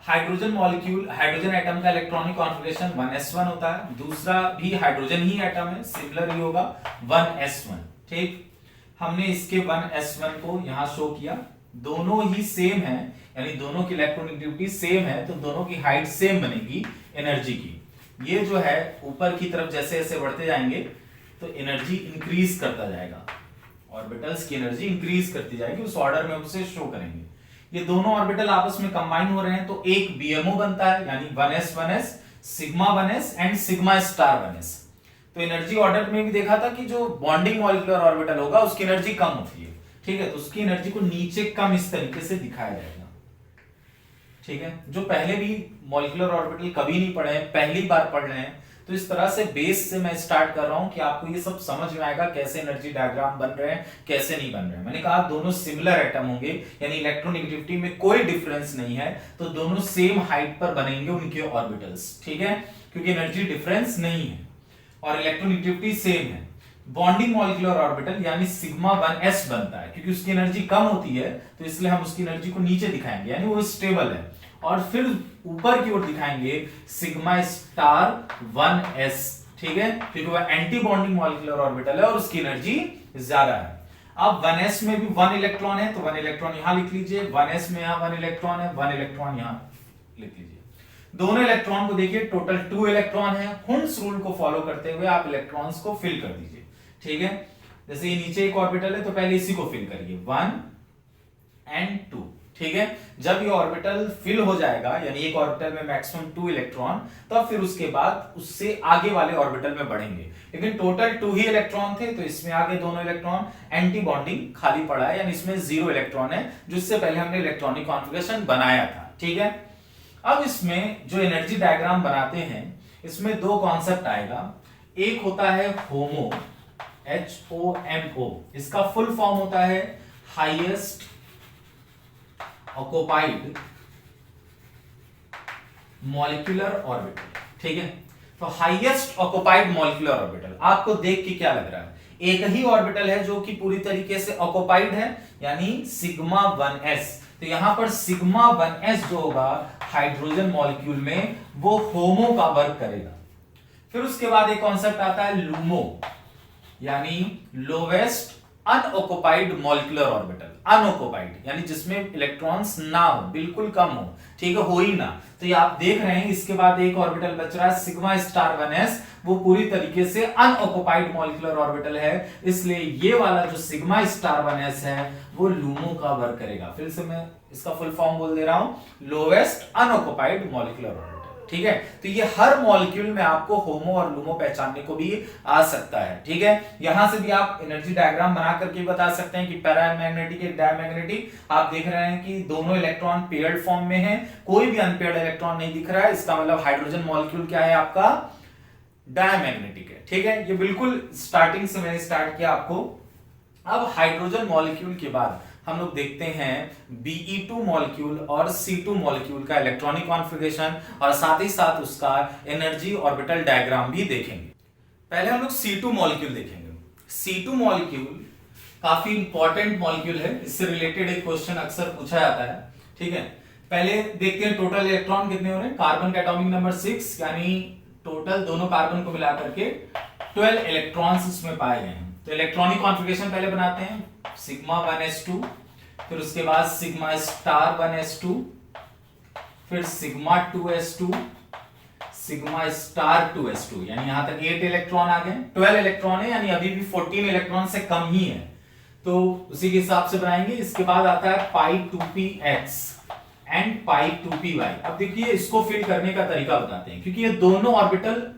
हाइड्रोजन मॉलिक्यूल, हाइड्रोजन एटम का इलेक्ट्रॉनिक कॉन्फ़िगरेशन 1s1 होता है, दूसरा भी हाइड्रोजन ही एटम है, सिमिलर ही होगा 1s1। ठीक, हमने इसके 1s1 को यहां शो किया, दोनों ही सेम है, यानी दोनों की इलेक्ट्रोनेगेटिविटी सेम है, तो दोनों की हाइट सेम बनेगी एनर्जी की। ये जो है ऊपर की तरफ जैसे जैसे बढ़ते जाएंगे तो एनर्जी इंक्रीज करता जाएगा, ऑर्बिटल्स की एनर्जी इंक्रीज करती जाएगी, उस ऑर्डर में उसे शो करेंगे। ये दोनों ऑर्बिटल आपस में कंबाइन हो रहे हैं तो एक बीएमओ बनता है, यानी 1s sigma 1s and sigma star 1s। तो एनर्जी ऑर्डर में भी देखा था कि जो बॉन्डिंग मॉलिक्यूलर ऑर्बिटल होगा उसकी एनर्जी कम होती है। ठीक है, तो उसकी एनर्जी को नीचे कम इस तरीके से दिखाया जाएगा। ठीक है, जो पहले भी मॉलिक्यूलर ऑर्बिटल कभी नहीं पढ़े हैं, पहली बार पढ़ रहे हैं, तो इस तरह से बेस से मैं स्टार्ट कर रहा हूं कि आपको ये सब समझ में आएगा कैसे एनर्जी डायग्राम बन रहे हैं, कैसे नहीं बन रहे हैं। मैंने कहा दोनों सिमिलर एटम होंगे, यानी इलेक्ट्रोनेगेटिविटी में कोई डिफरेंस नहीं है, तो दोनों सेम हाइट पर बनेंगे उनके ऑर्बिटल्स। ठीक है, क्योंकि एनर्जी डिफरेंस नहीं है और इलेक्ट्रोनेगेटिविटी सेम है। बॉन्डिंग मॉलिक्यूलर ऑर्बिटल यानी सिग्मा 1s बनता है, क्योंकि उसकी एनर्जी कम होती है तो इसलिए हम उसकी एनर्जी को नीचे दिखाएंगे, यानी वो स्टेबल है। और फिर ऊपर की ओर दिखाएंगे सिग्मा स्टार 1s। ठीक है, क्योंकि वह एंटी बॉन्डिंग मॉलिक्यूलर ऑर्बिटल है और उसकी एनर्जी ज्यादा है। अब 1s में भी 1 इलेक्ट्रॉन है, तो 1 इलेक्ट्रॉन यहां लिख लीजिए, 1s में यहां 1 इलेक्ट्रॉन है, 1 इलेक्ट्रॉन यहां लिख लीजिए। दोनों इलेक्ट्रॉन को देखिए, टोटल 2 इलेक्ट्रॉन है। हुंस रूल को फॉलो करते हुए आप इलेक्ट्रॉन्स को फिल कर दीजिए। ठीक है, जैसे ये नीचे एक ऑर्बिटल है तो पहले इसी को फिल करिए, 1 एंड 2। ठीक है, जब ये ऑर्बिटल फिल हो जाएगा, यानी एक ऑर्बिटल में मैक्सिमम 2 इलेक्ट्रॉन, तब फिर उसके बाद उससे आगे वाले ऑर्बिटल में बढ़ेंगे। लेकिन टोटल 2 ही इलेक्ट्रॉन थे, तो इसमें आगे दोनों इलेक्ट्रॉन एंटी बॉन्डिंग खाली पड़ा है, यानी इसमें 0 इलेक्ट्रॉन है, जिससे पहले हमने इलेक्ट्रॉनिक कॉन्फ़िगरेशन बनाया था। ठीक है, अब इसमें जो एनर्जी डायग्राम बनाते हैं, इसमें दो कॉन्सेप्ट आएगा। एक होता है होमो, HOMO, इसका फुल फॉर्म होता है हाईएस्ट ऑक्युपाइड मॉलिक्यूलर ऑर्बिटल। ठीक है, तो हाईएस्ट ऑक्युपाइड मॉलिक्यूलर ऑर्बिटल आपको देख के क्या लग रहा है? एक ही ऑर्बिटल है जो कि पूरी तरीके से ऑक्युपाइड है, यानी सिग्मा 1s। तो यहां पर सिग्मा 1s जो होगा हाइड्रोजन मॉलिक्यूल में, वो होमो का वर्क करेगा। फिर उसके बाद एक कॉन्सेप्ट आता है लूमो, यानी lowest unoccupied molecular orbital. Unoccupied यानी जिसमें इलेक्ट्रॉन्स ना हो, बिल्कुल कम हो। ठीक है, हो ही ना। तो ये आप देख रहे हैं, इसके बाद एक ऑर्बिटल बच रहा है सिग्मा स्टार 1s, वो पूरी तरीके से अनऑक्युपाइड मॉलिक्यूलर ऑर्बिटल है, इसलिए ये वाला जो सिग्मा स्टार 1s है वो लूमो का वर्क करेगा। फिर से मैं इसका फुल फॉर्म बोल दे रहा हूं, लोवेस्ट अनऑक्युपाइड मॉलिक्यूलर ऑर्बिटल। ठीक है, तो ये हर मॉलिक्यूल में आपको होमो और लूमो पहचानने को भी आ सकता है। ठीक है, यहां से भी आप एनर्जी डायग्राम बना करके बता सकते हैं कि पैरामैग्नेटिक एक डायमैग्नेटिक। आप देख रहे हैं कि दोनों इलेक्ट्रॉन पेयर्ड फॉर्म में है, कोई भी अनपेयर्ड इलेक्ट्रॉन नहीं दिख रहा है, इसका मतलब हाइड्रोजन मॉलिक्यूल क्या है आपका? डायमैग्नेटिक है। ठीक है, ये बिल्कुल स्टार्टिंग से मैंने स्टार्ट किया आपको। अब हाइड्रोजन मॉलिक्यूल के बाद हम लोग देखते हैं Be2 मॉलिक्यूल और C2 मॉलिक्यूल का इलेक्ट्रॉनिक कॉन्फ़िगरेशन, और साथ ही साथ उसका एनर्जी ऑर्बिटल डायग्राम भी देखेंगे। पहले हम लोग C2 मॉलिक्यूल देखेंगे। C2 मॉलिक्यूल काफी इंपॉर्टेंट मॉलिक्यूल है, इससे रिलेटेड एक क्वेश्चन अक्सर पूछा जाता है। ठीक है, पहले देखते हैं टोटल इलेक्ट्रॉन कितने हो रहे हैं। कार्बन का एटॉमिक नंबर 6, यानी टोटल दोनों कार्बन को मिलाकर के 12 इलेक्ट्रॉन्स इसमें पाए गए हैं। तो इलेक्ट्रॉनिक कॉन्फ़िगरेशन पहले बनाते हैं, सिग्मा 1s2, फिर उसके बाद सिग्मा स्टार 1s2, फिर sigma 2s2, sigma star 2s2, यानी यहां तक 8 इलेक्ट्रॉन आ गए। 12 इलेक्ट्रॉन है, यानी अभी भी 14 इलेक्ट्रॉन से कम ही है, तो उसी के हिसाब से बनाएंगे। इसके बाद आता है पाई 2px एंड पाई 2py। अब देखिए इसको फिल करने का तरीका बताते हैं, क्योंकि ये दोनों ऑर्बिटल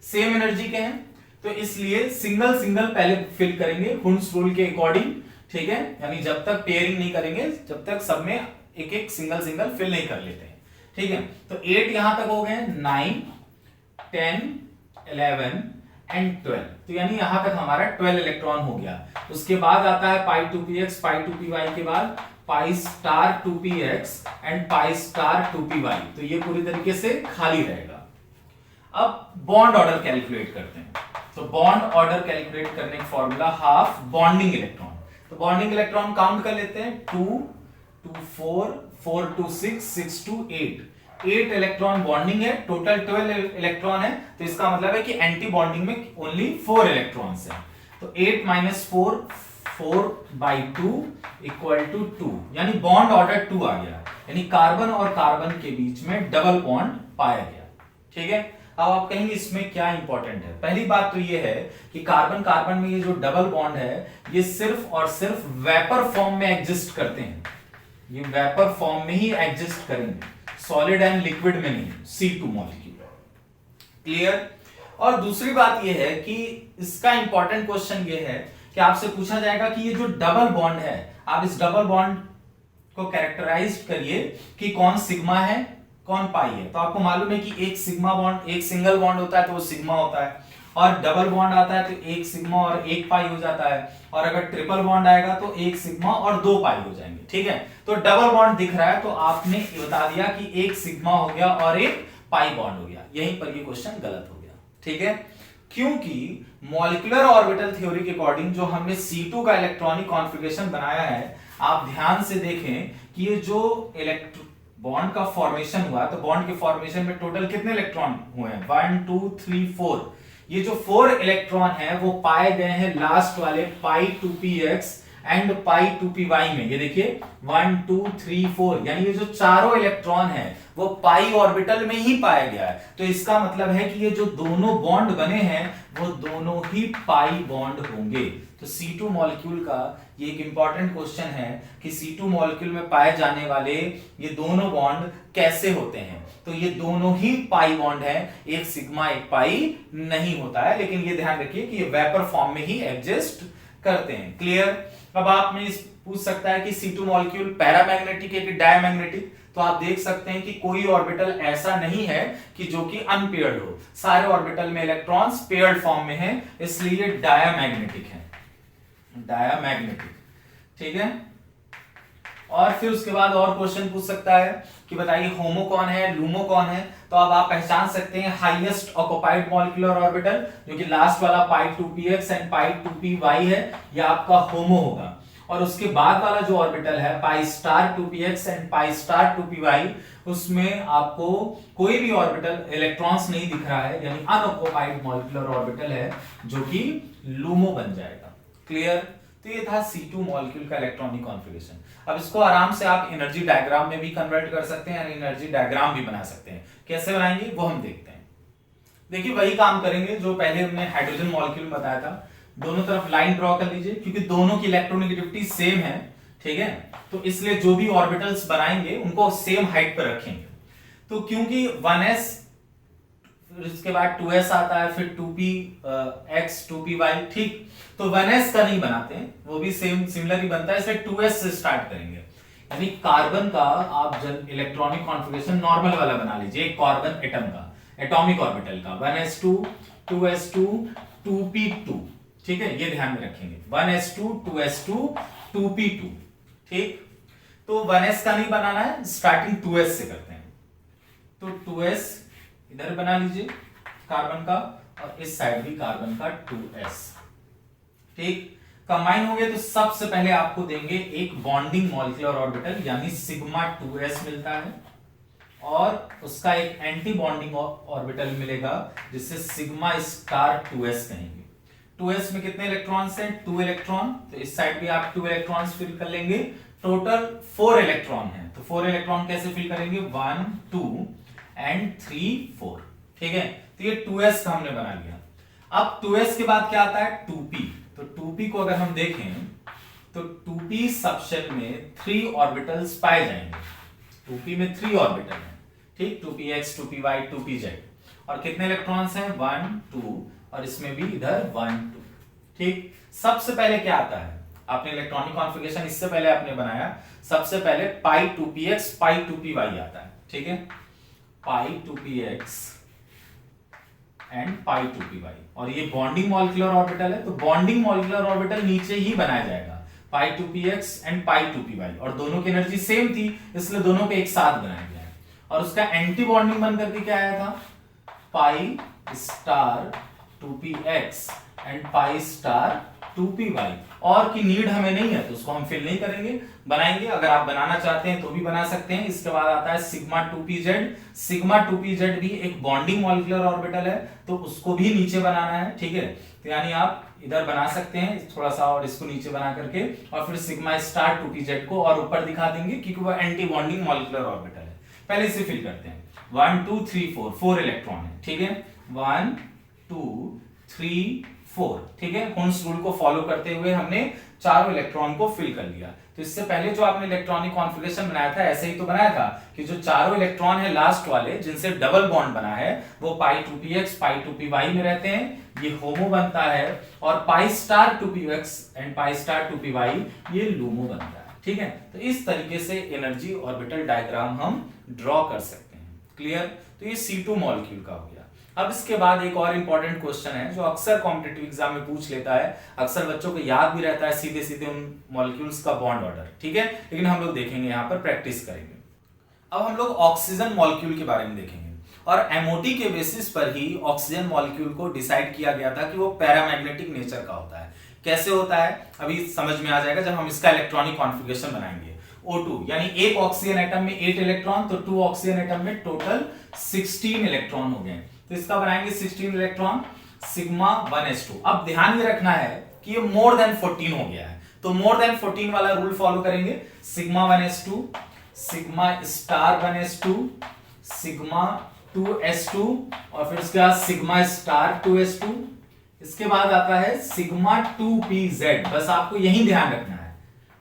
सेम एनर्जी के हैं, तो इसलिए सिंगल सिंगल पहले फिल करेंगे हुंस रूल के अकॉर्डिंग। ठीक है, यानी जब तक पेयरिंग नहीं करेंगे, जब तक सब में एक एक सिंगल सिंगल फिल नहीं कर लेते हैं। ठीक है, तो 8 यहां तक हो गए, 9, 10, 11 एंड 12, तो यानी यहां तक हमारा 12 इलेक्ट्रॉन हो गया। उसके बाद आता है पाई 2px, पाई 2py के बाद pi star 2px and pi star 2py, तो ये पूरी तरीके से खाली रहेगा। अब बॉन्ड ऑर्डर कैलकुलेट करते हैं। तो बॉन्ड ऑर्डर कैलकुलेट करने का फॉर्मूला हाफ बॉन्डिंग इलेक्ट्रॉन। तो बॉन्डिंग इलेक्ट्रॉन काउंट कर लेते हैं, 2 2 4 4 2 6 6 2 8, 8 इलेक्ट्रॉन बॉन्डिंग है, टोटल 12 इलेक्ट्रॉन है, तो इसका मतलब है कि एंटी बॉन्डिंग में ओनली 4 इलेक्ट्रॉन्स हैं। तो 8 - 4 4/2 इक्वल टू 2, यानी बॉन्ड ऑर्डर 2 आ गया, यानी कार्बन और कार्बन के बीच में डबल बॉन्ड पाया गया। ठीक है, अब आप कहेंगे इसमें क्या इंपॉर्टेंट है। पहली बात तो ये है कि कार्बन कार्बन में ये जो डबल बॉन्ड है ये सिर्फ और सिर्फ वेपर फॉर्म में एग्जिस्ट करते हैं, ये वेपर फॉर्म में ही एग्जिस्ट करेंगे, सॉलिड एंड लिक्विड में नहीं, C2 मॉलिक्यूल। क्लियर। और दूसरी बात ये है कि इसका इंपॉर्टेंट क्वेश्चन ये है कि आपसे पूछा जाएगा कि ये जो डबल बॉन्ड है, आप इस डबल बॉन्ड को कैरेक्टराइज करिए कि कौन सिग्मा है कौन पाई है। तो आपको मालूम है कि एक सिग्मा बॉन्ड, एक सिंगल बॉन्ड होता है तो वो सिग्मा होता है, और डबल बॉन्ड आता है तो एक सिग्मा और एक पाई हो जाता है, और अगर ट्रिपल बॉन्ड आएगा तो एक सिग्मा और 2 पाई हो जाएंगे। ठीक है, तो डबल बॉन्ड दिख रहा है तो आपने बता दिया कि एक सिग्मा हो गया और एक पाई बॉन्ड हो गया, यहीं पर ये क्वेश्चन गलत हो गया। ठीक है, क्योंकि मॉलिक्यूलर ऑर्बिटल थ्योरी के अकॉर्डिंग जो हमने C2 का इलेक्ट्रॉनिक कॉन्फ़िगरेशन बनाया है, आप ध्यान से देखें कि ये जो बॉन्ड का फॉर्मेशन हुआ, तो बॉन्ड के फॉर्मेशन में टोटल कितने इलेक्ट्रॉन हुए हैं, 1 2 3 4। ये जो 4 इलेक्ट्रॉन है वो पाए गए हैं लास्ट वाले π2px एंड π2py में। ये देखिए 1 2 3 4, यानी ये जो चारों इलेक्ट्रॉन है वो पाई ऑर्बिटल में ही पाया गया है। तो इसका मतलब है कि ये जो दोनों बॉन्ड बने हैं वो दोनों ही पाई बॉन्ड होंगे। तो C2 मॉलिक्यूल का ये एक इंपॉर्टेंट क्वेश्चन है कि C2 मॉलिक्यूल में पाए जाने वाले ये दोनों बॉन्ड कैसे होते हैं। तो ये दोनों ही पाई बॉन्ड है, एक सिग्मा एक पाई नहीं होता है, लेकिन ये ध्यान रखिए कि ये वेपर फॉर्म में ही एग्जिस्ट करते हैं। क्लियर। अब आप में पूछ सकता है कि C2 मॉलिक्यूल पैरामैग्नेटिक है कि डायमैग्नेटिक, तो आप देख सकते हैं कि कोई ऑर्बिटल ऐसा नहीं है कि जो कि अनपेयर्ड हो, सारे ऑर्बिटल में इलेक्ट्रॉन्स पेयर्ड फॉर्म में हैं, इसलिए डायमैग्नेटिक है, डायमैग्नेटिक। ठीक है, और फिर उसके बाद और क्वेश्चन पूछ सकता है कि बताइए होमो कौन है, लूमो कौन है। तो अब आप पहचान सकते हैं हाईएस्ट ऑक्युपाइड मॉलिक्यूलर ऑर्बिटल, जो कि लास्ट वाला π2px एंड π2py है, ये आपका होमो होगा। और उसके बाद वाला जो ऑर्बिटल है π*2px एंड π*2py, उसमें आपको कोई भी ऑर्बिटल इलेक्ट्रॉन्स नहीं दिख रहा है, यानी अनऑक्युपाइड मॉलिक्यूलर ऑर्बिटल है, जो कि लूमो बन जाएगा। क्लियर। तो ये था C2 मॉलिक्यूल का इलेक्ट्रॉनिक कॉन्फ़िगरेशन। अब इसको आराम से आप एनर्जी डायग्राम में भी कन्वर्ट कर सकते हैं, एनर्जी डायग्राम भी बना सकते हैं। कैसे बनाएंगे वो हम देखते हैं। देखिए वही काम करेंगे जो पहले हमने हाइड्रोजन मॉलिक्यूल में बताया था। दोनों तरफ लाइन ड्रॉ कर लीजिए, क्योंकि दोनों की इलेक्ट्रोनेगेटिविटी सेम है। ठीक है, तो इसलिए जो भी ऑर्बिटल्स बनाएंगे उनको सेम हाइट पर रखेंगे। तो क्योंकि 1s, फिर उसके बाद 2s आता है, फिर 2px 2py, ठीक, तो 1s का नहीं बनाते हैं, वो भी सेम सिमिलर ही बनता है, इसलिए 2s से स्टार्ट करेंगे। यानी कार्बन का आप इलेक्ट्रॉनिक कॉन्फ़िगरेशन नॉर्मल वाला बना लीजिए, एक कार्बन एटम का, एटॉमिक ऑर्बिटल का 1s2 2s2 2p2। ठीक है, ये ध्यान में रखेंगे, 1s2 2s2 2p2। ठीक, तो 1s का नहीं बनाना है, स्टार्टिंग 2s से करते हैं। तो 2s इधर बना लीजिए कार्बन का, और इस साइड भी कार्बन का 2s। ठीक, कंबाइन हो गया तो सबसे पहले आपको देंगे एक बॉन्डिंग मॉलिक्यूलर ऑर्बिटल, यानी सिग्मा 2s मिलता है, और उसका एक एंटी बॉन्डिंग ऑर्बिटल मिलेगा जिससे सिग्मा स्टार 2s कहेंगे। 2s में कितने इलेक्ट्रॉन्स हैं, 2 इलेक्ट्रॉन, तो इस साइड भी आप 2 इलेक्ट्रॉन्स फिल कर लेंगे। टोटल 4 इलेक्ट्रॉन है, तो 4 इलेक्ट्रॉन कैसे फिल करेंगे, 1 2 एंड 3 4। ठीक है, तो ये 2s का हमने बना लिया। अब 2s के बाद क्या आता है, 2p। तो 2p को अगर हम देखें तो 2p सबशेल में 3 ऑर्बिटल्स पाए जाएंगे। 2p में 3 ऑर्बिटल हैं, ठीक, 2px 2py 2pz, और कितने इलेक्ट्रॉन्स हैं, 1 2, और इसमें भी इधर 1 2। ठीक, सबसे पहले क्या आता है, आपने इलेक्ट्रॉनिक कॉन्फ़िगरेशन इससे पहले आपने बनाया, सबसे पहले π2px π2py आता है। ठीक है, π2px एंड π2py, और ये बॉन्डिंग मॉलिक्यूलर ऑर्बिटल है, तो बॉन्डिंग मॉलिक्यूलर ऑर्बिटल नीचे ही बनाया जाएगा, π2px एंड π2py, और दोनों की एनर्जी सेम थी, इसलिए दोनों को एक साथ बनाया गया है। और उसका एंटी बॉन्डिंग बन करके क्या आया था, π*2px एंड π*2py। 2p/, और की नीड हमें नहीं है तो उसको हम फिल नहीं करेंगे, बनाएंगे। अगर आप बनाना चाहते हैं तो भी बना सकते हैं। इसके बाद आता है सिग्मा 2pz। सिग्मा 2pz भी एक बॉन्डिंग मॉलिक्यूलर ऑर्बिटल है, तो उसको भी नीचे बनाना है, ठीक है। तो यानी आप इधर बना सकते हैं थोड़ा सा, और इसको नीचे बना करके, और फिर सिग्मा स्टार 2pz को और ऊपर दिखा देंगे क्योंकि वो एंटी बॉन्डिंग मॉलिक्यूलर ऑर्बिटल है। पहले इसे फिल करते हैं। 1 2 3 4, 4 इलेक्ट्रॉन है, ठीक है। 1 2 3 4, ठीक है। हुन्स रूल को फॉलो करते हुए हमने चारों इलेक्ट्रॉन को फिल कर लिया। तो इससे पहले जो आपने इलेक्ट्रॉनिक कॉन्फ़िगरेशन बनाया था ऐसे ही तो बनाया था कि जो चारों इलेक्ट्रॉन है लास्ट वाले जिनसे डबल बॉन्ड बना है वो π2px π2py में रहते हैं, ये होमो बनता है, और π*2px एंड π*2py ये लूमो बनता है, ठीक है। तो इस तरीके से एनर्जी ऑर्बिटल डायग्राम हम ड्रॉ कर सकते हैं। क्लियर? तो ये C2 मॉलिक्यूल का हो गया। अब इसके बाद एक और इंपॉर्टेंट क्वेश्चन है जो अक्सर कॉम्पिटिटिव एग्जाम में पूछ लेता है, अक्सर बच्चों को याद भी रहता है सीधे सीधे उन मॉलिक्यूल्स का बॉन्ड ऑर्डर, ठीक है। लेकिन हम लोग देखेंगे यहाँ पर, प्रैक्टिस करेंगे। अब हम लोग ऑक्सीजन मॉलिक्यूल के बारे में देखेंगे, और एमओटी के बेसिस पर ही ऑक्सीजन मॉलिक्यूल को डिसाइड किया गया था कि वो पैरामैग्नेटिक नेचर का होता है। कैसे होता है अभी समझ में आ जाएगा जब हम इसका इलेक्ट्रॉनिक कॉन्फ़िगरेशन बनाएंगे। O2 यानी एक ऑक्सीजन एटम में 8 इलेक्ट्रॉन, तो 2 ऑक्सीजन एटम में टोटल 16 इलेक्ट्रॉन हो गए। तो इसका बनाएंगे 16 इलेक्ट्रॉन, सिग्मा 1s2। अब ध्यान ये रखना है कि ये मोर देन 14 हो गया है, तो मोर देन 14 वाला रूल फॉलो करेंगे। Sigma 1s2, sigma star 1s2, sigma 2s2, और फिर उसके बाद सिग्मा स्टार 2s2। इसके बाद आता है सिग्मा 2pz। बस आपको यही ध्यान रखना है।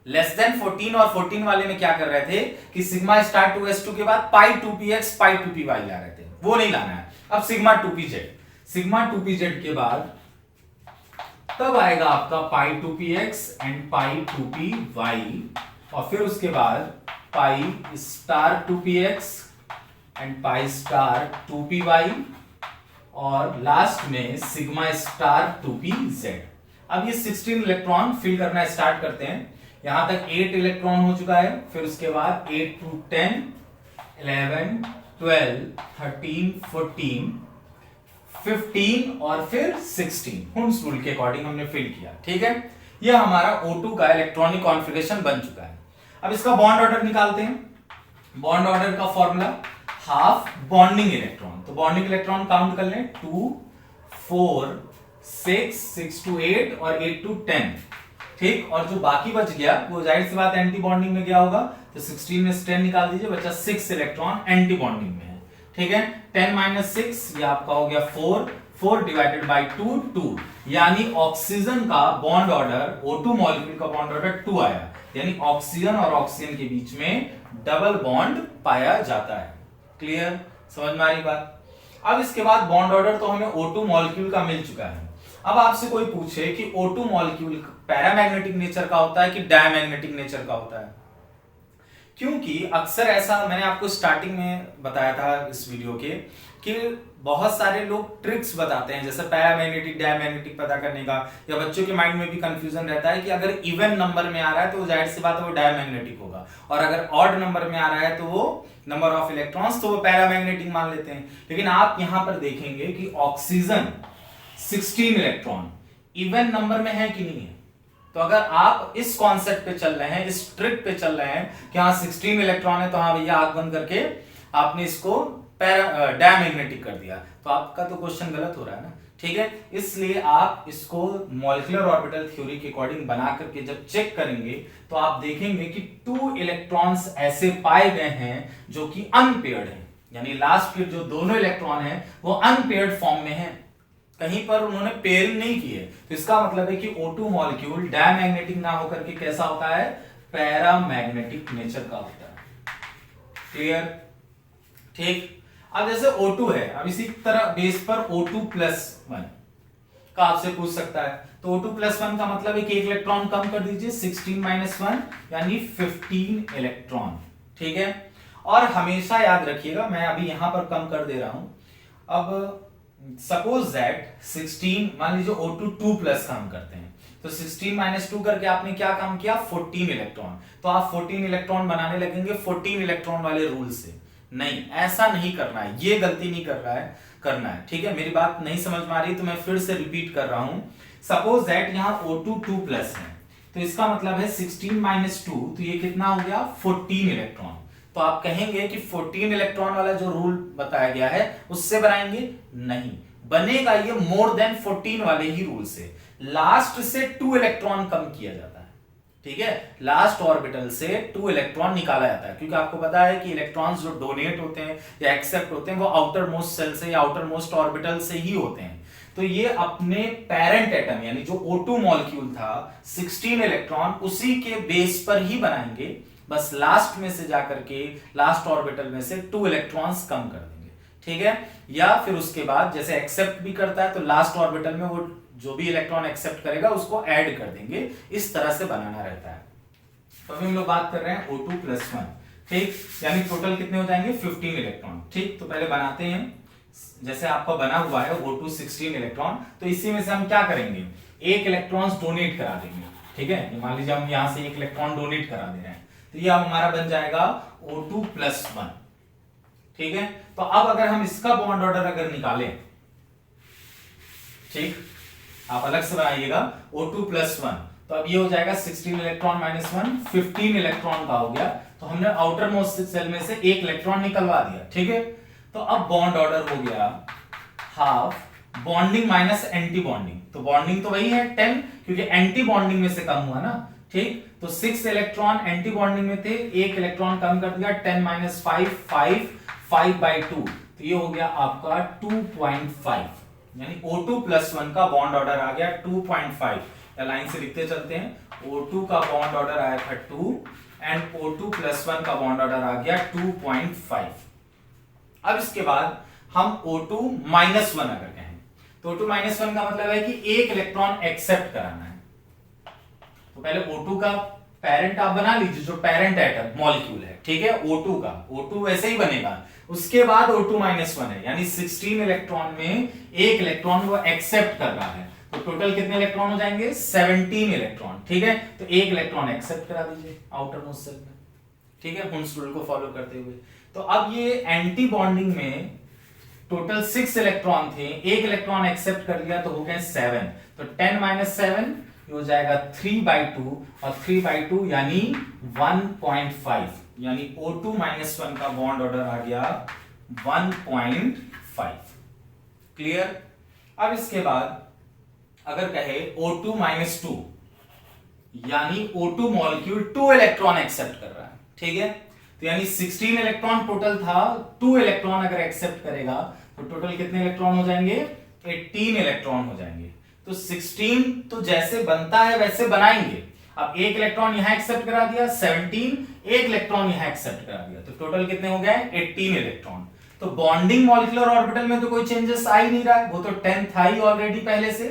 लेस देन 14 और 14 वाले में क्या कर रहे थे कि सिग्मा स्टार 2s2 के बाद π2px π2py ला रहे थे, वो नहीं लाना है। अब सिग्मा 2pz, सिग्मा 2pz के बाद तब आएगा आपका π2px एंड π2py, और फिर उसके बाद π star 2px and π star 2py, और लास्ट में सिग्मा स्टार 2pz। अब ये 16 इलेक्ट्रॉन फिल करना स्टार्ट करते हैं। यहां तक 8 इलेक्ट्रॉन हो चुका है, फिर उसके बाद 8 to 10 11 12 13 14 15 और फिर 16 हुन्स रूल के अकॉर्डिंग हमने फिल किया, ठीक है। ये हमारा O2 का इलेक्ट्रॉनिक कॉन्फ़िगरेशन बन चुका है। अब इसका बॉन्ड ऑर्डर निकालते हैं। बॉन्ड ऑर्डर का फॉर्मूला हाफ बॉन्डिंग इलेक्ट्रॉन, तो बॉन्डिंग इलेक्ट्रॉन काउंट कर लें 2 4 6 6 to 8 और 8 to 10, ठीक। और जो बाकी बच गया वो जाहिर सी बात एंटी बॉन्डिंग में गया होगा, तो 16 में से 10 निकाल दीजिए, बचा 6 इलेक्ट्रॉन एंटी बॉन्डिंग में है, ठीक है। 10 - 6 ये आपका हो गया 4, 4 डिवाइडेड बाय 2 2, यानी ऑक्सीजन का बॉन्ड ऑर्डर, O2 मॉलिक्यूल का बॉन्ड ऑर्डर 2 आया, यानी ऑक्सीजन और ऑक्सीजन के बीच में डबल बॉन्ड पाया जाता है। क्लियर? समझ में आ रही बात? अब इसके बाद बॉन्ड ऑर्डर तो हमें O2 मॉलिक्यूल का मिल चुका है। अब आपसे कोई पूछे कि O2 मॉलिक्यूल पैरामैग्नेटिक नेचर का होता है कि डायमैग्नेटिक नेचर का होता है, क्योंकि अक्सर ऐसा मैंने आपको स्टार्टिंग में बताया था इस वीडियो के कि बहुत सारे लोग ट्रिक्स बताते हैं जैसे पैरामैग्नेटिक डायमैग्नेटिक पता करने का, या बच्चों के माइंड में भी कंफ्यूजन रहता है कि अगर इवन नंबर में आ रहा है तो जाहिर सी बात है वो डायमैग्नेटिक होगा, और अगर ऑड नंबर में आ रहा है तो वो नंबर ऑफ इलेक्ट्रॉन्स तो वो पैरामैग्नेटिक मान लेते हैं। लेकिन आप यहां पर देखेंगे कि ऑक्सीजन 16 इलेक्ट्रॉन इवन नंबर में है कि नहीं है। तो अगर आप इस कॉन्सेप्ट पे चल रहे हैं, इस ट्रिक पे चल रहे हैं कि हाँ 16 इलेक्ट्रॉन है तो हाँ भैया आंख बंद करके आपने इसको डायमैग्नेटिक कर दिया, तो आपका तो क्वेश्चन गलत हो रहा है ना, ठीक है। इसलिए आप इसको मॉलिक्यूलर ऑर्बिटल थ्योरी के अकॉर्डिंग बना करके जब चेक करेंगे तो आप देखेंगे कि 2 इलेक्ट्रॉन्स ऐसे पाए गए हैं जो कि अनपेयर्ड हैं, यानी लास्ट के जो दोनों इलेक्ट्रॉन हैं वो अनपेयर्ड फॉर्म में हैं, कहीं पर उन्होंने पेयरिंग नहीं की है। तो इसका मतलब है कि O2 मॉलिक्यूल डायमैग्नेटिक ना होकर के कैसा होता है, पैरामैग्नेटिक नेचर का होता है। क्लियर? ठीक। अब जैसे O2 है, अब इसी तरह बेस पर O2+1 का आपसे पूछ सकता है, तो O2+1 का मतलब है कि एक इलेक्ट्रॉन कम कर दीजिए, 16 - 1 यानी 15 इलेक्ट्रॉन, ठीक है। और हमेशा याद रखिएगा, मैं अभी यहां पर कम कर दे रहा हूं। अब सपोज दैट 16, मान लीजिए O2 2+ का हम करते हैं, तो 16 - 2 करके आपने क्या काम किया, 14 इलेक्ट्रॉन, तो आप 14 इलेक्ट्रॉन बनाने लगेंगे 14 इलेक्ट्रॉन वाले रूल से। नहीं, ऐसा नहीं करना है, ये गलती नहीं करना है, ठीक है। मेरी बात नहीं समझ में आ रही तो मैं फिर से रिपीट कर रहा हूं, सपोज दैट यहाँ O2 2 प्लस है, तो इसका मतलब है 16 माइनस 2, तो ये कितना हो गया 14 इलेक्ट्रॉन। तो आप कहेंगे कि 14 इलेक्ट्रॉन वाला जो रूल बताया गया है उससे बनाएंगे, नहीं बनेगा ये मोर देन 14 वाले ही रूल से। लास्ट से 2 इलेक्ट्रॉन कम किया जाता है, ठीक है, लास्ट ऑर्बिटल से 2 इलेक्ट्रॉन निकाला जाता है, क्योंकि आपको पता है कि इलेक्ट्रॉन्स जो डोनेट होते हैं या एक्सेप्ट होते हैं वो आउटर मोस्ट सेल से या आउटर मोस्ट ऑर्बिटल से ही होते हैं। तो ये अपने पेरेंट एटम यानी जो O2 मॉलिक्यूल था 16 इलेक्ट्रॉन उसी के बेस पर ही बनाएंगे, बस लास्ट में से जाकर के लास्ट ऑर्बिटल में से 2 इलेक्ट्रॉन्स कम कर देंगे, ठीक है। या फिर उसके बाद जैसे एक्सेप्ट भी करता है तो लास्ट ऑर्बिटल में वो जो भी इलेक्ट्रॉन एक्सेप्ट करेगा उसको ऐड कर देंगे, इस तरह से बनाना रहता है। तो अभी हम लोग बात कर रहे हैं O2 प्लस 1, ठीक, यानी टोटल कितने हो जाएंगे 15 इलेक्ट्रॉन, ठीक। तो पहले बनाते हैं, जैसे आपका बना हुआ है O2 16 इलेक्ट्रॉन, तो इसी में से हम क्या करेंगे, एक इलेक्ट्रॉन डोनेट करा देंगे, ठीक है। मान लीजिए हम यहां से एक इलेक्ट्रॉन डोनेट करा दे रहे हैं, तो ये हमारा बन जाएगा O2 प्लस 1, ठीक है। तो अब अगर हम इसका बॉन्ड ऑर्डर अगर निकालें, ठीक, आप अलग से बनाइएगा O2 प्लस 1, तो अब ये हो जाएगा 16 इलेक्ट्रॉन माइनस 1, 15 इलेक्ट्रॉन का हो गया। तो हमने आउटर मोस्ट सेल में से एक इलेक्ट्रॉन निकलवा दिया, ठीक है। तो अब बॉन्ड ऑर्डर हो गया half, bonding minus anti bonding, तो बॉन्डिंग तो वही है 10, क्योंकि एंटी बॉन्डिंग में से कम हुआ ना, ठीक। तो 6 इलेक्ट्रॉन एंटी बॉन्डिंग में थे, एक इलेक्ट्रॉन कम कर दिया, 10 माइनस 5, 5/2, तो ये हो गया आपका 2.5, यानी O2 प्लस 1 का बॉन्ड ऑर्डर आ गया 2.5। या लाइन से लिखते चलते हैं, O2 का बॉन्ड ऑर्डर आया था 2 एंड O2 प्लस 1 का बॉन्ड ऑर्डर आ गया 2.5। अब इसके बाद हम O2 माइनस 1 अगर कहें, तो O2 माइनस 1 का मतलब है कि एक इलेक्ट्रॉन एक्सेप्ट कराना है। तो पहले O2 का पेरेंट आप बना लीजिए, जो पेरेंट एटम मॉलिक्यूल है, ठीक है, O2 का, O2 वैसे ही बनेगा। उसके बाद O2 माइनस 1 है, यानी 16 इलेक्ट्रॉन में एक इलेक्ट्रॉन वो एक्सेप्ट कर रहा है, तो टोटल कितने इलेक्ट्रॉन हो जाएंगे 17 इलेक्ट्रॉन, ठीक है। तो एक इलेक्ट्रॉन एक्सेप्ट करा दीजिए आउटर मोस्ट सेल में, ठीक है, हुंस रूल को फॉलो करते हुए। तो अब ये एंटी बॉन्डिंग में टोटल 6 इलेक्ट्रॉन थे, एक इलेक्ट्रॉन एक्सेप्ट कर लिया तो हो गए 7, तो 10 माइनस 7 हो जाएगा 3/2, और 3/2 यानी 1.5, यानी O2 माइनस 1 का बॉन्ड ऑर्डर आ गया 1.5। क्लियर। अब इसके बाद अगर कहे O2 माइनस 2, यानी O2 मॉलिक्यूल 2 इलेक्ट्रॉन एक्सेप्ट कर रहा है, ठीक है। तो यानी 16 इलेक्ट्रॉन टोटल था, 2 इलेक्ट्रॉन अगर एक्सेप्ट करेगा तो टोटल कितने इलेक्ट्रॉन हो जाएंगे 18 इलेक्ट्रॉन हो जाएंगे। तो 16 तो जैसे बनता है वैसे बनाएंगे। अब एक इलेक्ट्रॉन यहां एक्सेप्ट करा दिया 17, एक इलेक्ट्रॉन यहां एक्सेप्ट करा दिया, तो टोटल कितने हो गए 18 इलेक्ट्रॉन। तो बॉन्डिंग मॉलिक्यूलर ऑर्बिटल में तो कोई चेंजेस आ ही नहीं रहा है, वो तो 10 था ही ऑलरेडी पहले से।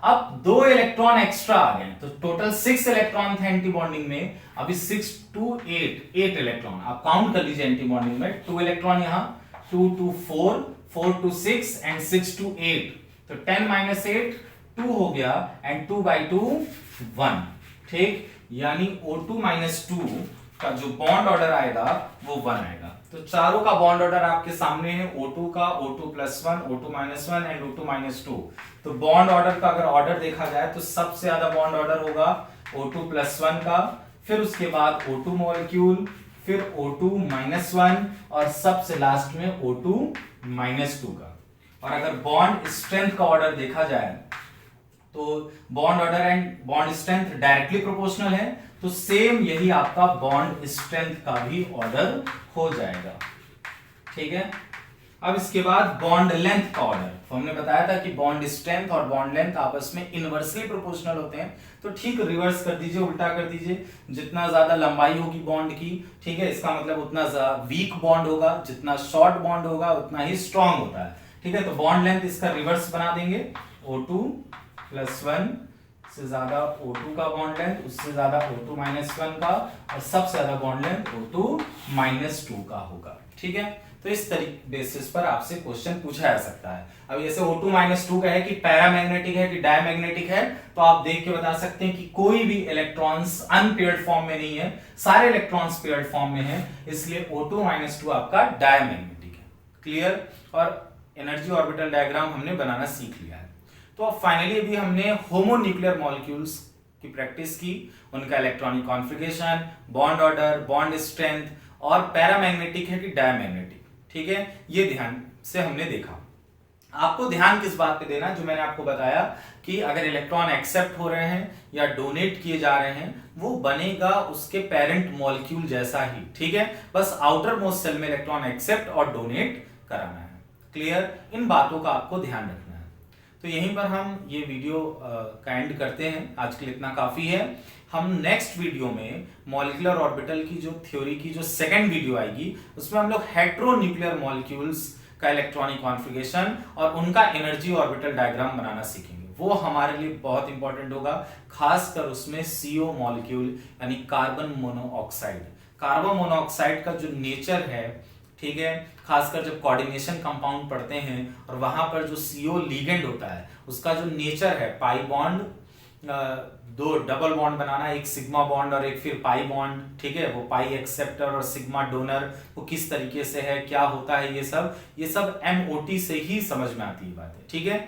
अब 2 इलेक्ट्रॉन एक्स्ट्रा आ गए, तो टोटल 6 इलेक्ट्रॉन थे एंटी बॉन्डिंग में, अभी 6 to 8 इलेक्ट्रॉन आप काउंट कर लीजिए एंटी बॉन्डिंग में। 2 इलेक्ट्रॉन यहां, 2 to 4, 4 to 6 एंड 6 to 8, तो 10 माइनस 8 2 हो गया एंड 2/2 1, ठीक। यानी O2 माइनस 2 का जो बॉन्ड ऑर्डर आएगा वो 1 आएगा। तो चारों का बॉन्ड ऑर्डर आपके सामने है, O2 का, O2 plus 1, O2 minus 1 and O2 minus 2। तो बॉन्ड ऑर्डर का अगर ऑर्डर देखा जाए तो सबसे ज्यादा बॉन्ड ऑर्डर होगा O2 प्लस 1 का, फिर उसके बाद O2 मॉलिक्यूल, फिर O2 माइनस 1 और सबसे लास्ट में O2 माइनस 2 का। और अगर बॉन्ड स्ट्रेंथ का ऑर्डर देखा जाए तो bond order and bond strength directly proportional है, तो सेम यही आपका बॉन्ड स्ट्रेंथ का भी ऑर्डर हो जाएगा, ठीक है। अब इसके बाद बॉन्ड लेंथ का ऑर्डर, तो हमने बताया था कि बॉन्ड स्ट्रेंथ और बॉन्ड लेंथ आपस में इनवर्सली प्रोपोर्शनल होते हैं, तो ठीक रिवर्स कर दीजिए, उल्टा कर दीजिए। जितना ज्यादा लंबाई होगी बॉन्ड की, ठीक है, इसका मतलब उतना वीक बॉन्ड होगा, जितना शॉर्ट बॉन्ड होगा उतना ही स्ट्रॉन्ग होता है, ठीक है। तो बॉन्ड लेंथ इसका रिवर्स बना देंगे, O2 प्लस 1 से ज्यादा O2 का बॉन्ड लेंथ, उससे ज्यादा O2 माइनस 1 का, और सबसे ज्यादा बॉन्ड लेंथ O2 माइनस 2 का होगा, ठीक है। तो इस तरीके बेसिस पर आपसे क्वेश्चन पूछा जा सकता है। अब जैसे O2 माइनस 2 का है कि पैरामैग्नेटिक है कि डायमैग्नेटिक है, तो आप देख के बता सकते हैं कि कोई भी इलेक्ट्रॉन्स अनपेयर्ड फॉर्म में नहीं है, सारे इलेक्ट्रॉन्स पेयर्ड फॉर्म में है, इसलिए O2 माइनस 2 आपका डायमैग्नेटिक है। क्लियर। और एनर्जी ऑर्बिटल डायग्राम हमने बनाना सीख लिया है। तो अब फाइनली अभी हमने होमोन्यूक्लियर मॉलिक्यूल्स की प्रैक्टिस की, उनका electronic configuration, bond order, bond strength और पैरामैग्नेटिक है कि डायमैग्नेटिक, ठीक है, ये ध्यान से हमने देखा। आपको ध्यान किस बात पे देना, जो मैंने आपको बताया कि अगर इलेक्ट्रॉन एक्सेप्ट हो रहे हैं या डोनेट किए जा रहे हैं, वो बनेगा उसके पेरेंट मॉलिक्यूल जैसा ही, ठीक है, बस आउटर मोस्ट सेल में इलेक्ट्रॉन एक्सेप्ट और डोनेट कराना है। क्लियर? इन बातों का आपको ध्यान रखना है। तो यहीं पर हम ये वीडियो का एंड करते हैं, आज के लिए इतना काफी है। हम नेक्स्ट वीडियो में मॉलिक्यूलर ऑर्बिटल की जो थ्योरी की जो सेकंड वीडियो आएगी, उसमें हम लोग हेटेरोन्यूक्लियर मॉलिक्यूल्स का इलेक्ट्रॉनिक कॉन्फ़िगरेशन और उनका एनर्जी ऑर्बिटल डायग्राम बनाना सीखेंगे। वो हमारे लिए बहुत इंपॉर्टेंट होगा, खासकर उसमें CO मॉलिक्यूल यानी कार्बन मोनोऑक्साइड। कार्बन मोनोऑक्साइड का जो नेचर है, ठीक है, खासकर जब कोऑर्डिनेशन कंपाउंड पढ़ते हैं और वहां पर जो CO लिगेंड होता है, उसका जो नेचर है, पाई बॉन्ड, दो डबल बॉन्ड बनाना, एक सिग्मा बॉन्ड और एक फिर पाई बॉन्ड, ठीक है, वो पाई एक्सेप्टर और सिग्मा डोनर, वो किस तरीके से है, क्या होता है, ये सब MOT से ही समझ में आती है बातें, ठीक है।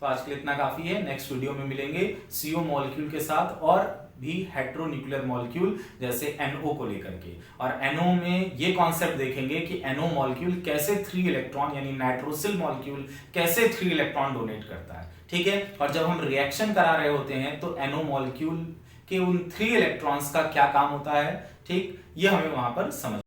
तो आज के लिए इतना काफी है, नेक्स्ट वीडियो में मिलेंगे CO मॉलिक्यूल के साथ और भी हेटेरोन्यूक्लियर मॉलिक्यूल जैसे NO को लेकर के, और NO में ये कॉन्सेप्ट देखेंगे कि NO मॉलिक्यूल कैसे 3 इलेक्ट्रॉन यानी नाइट्रोसिल मॉलिक्यूल कैसे 3 इलेक्ट्रॉन डोनेट करता है, ठीक है, और जब हम रिएक्शन करा रहे होते हैं तो NO मॉलिक्यूल के उन 3 इलेक्ट्रॉन्स का क्या काम होता है, ठीक, ये हमें वहां पर समझ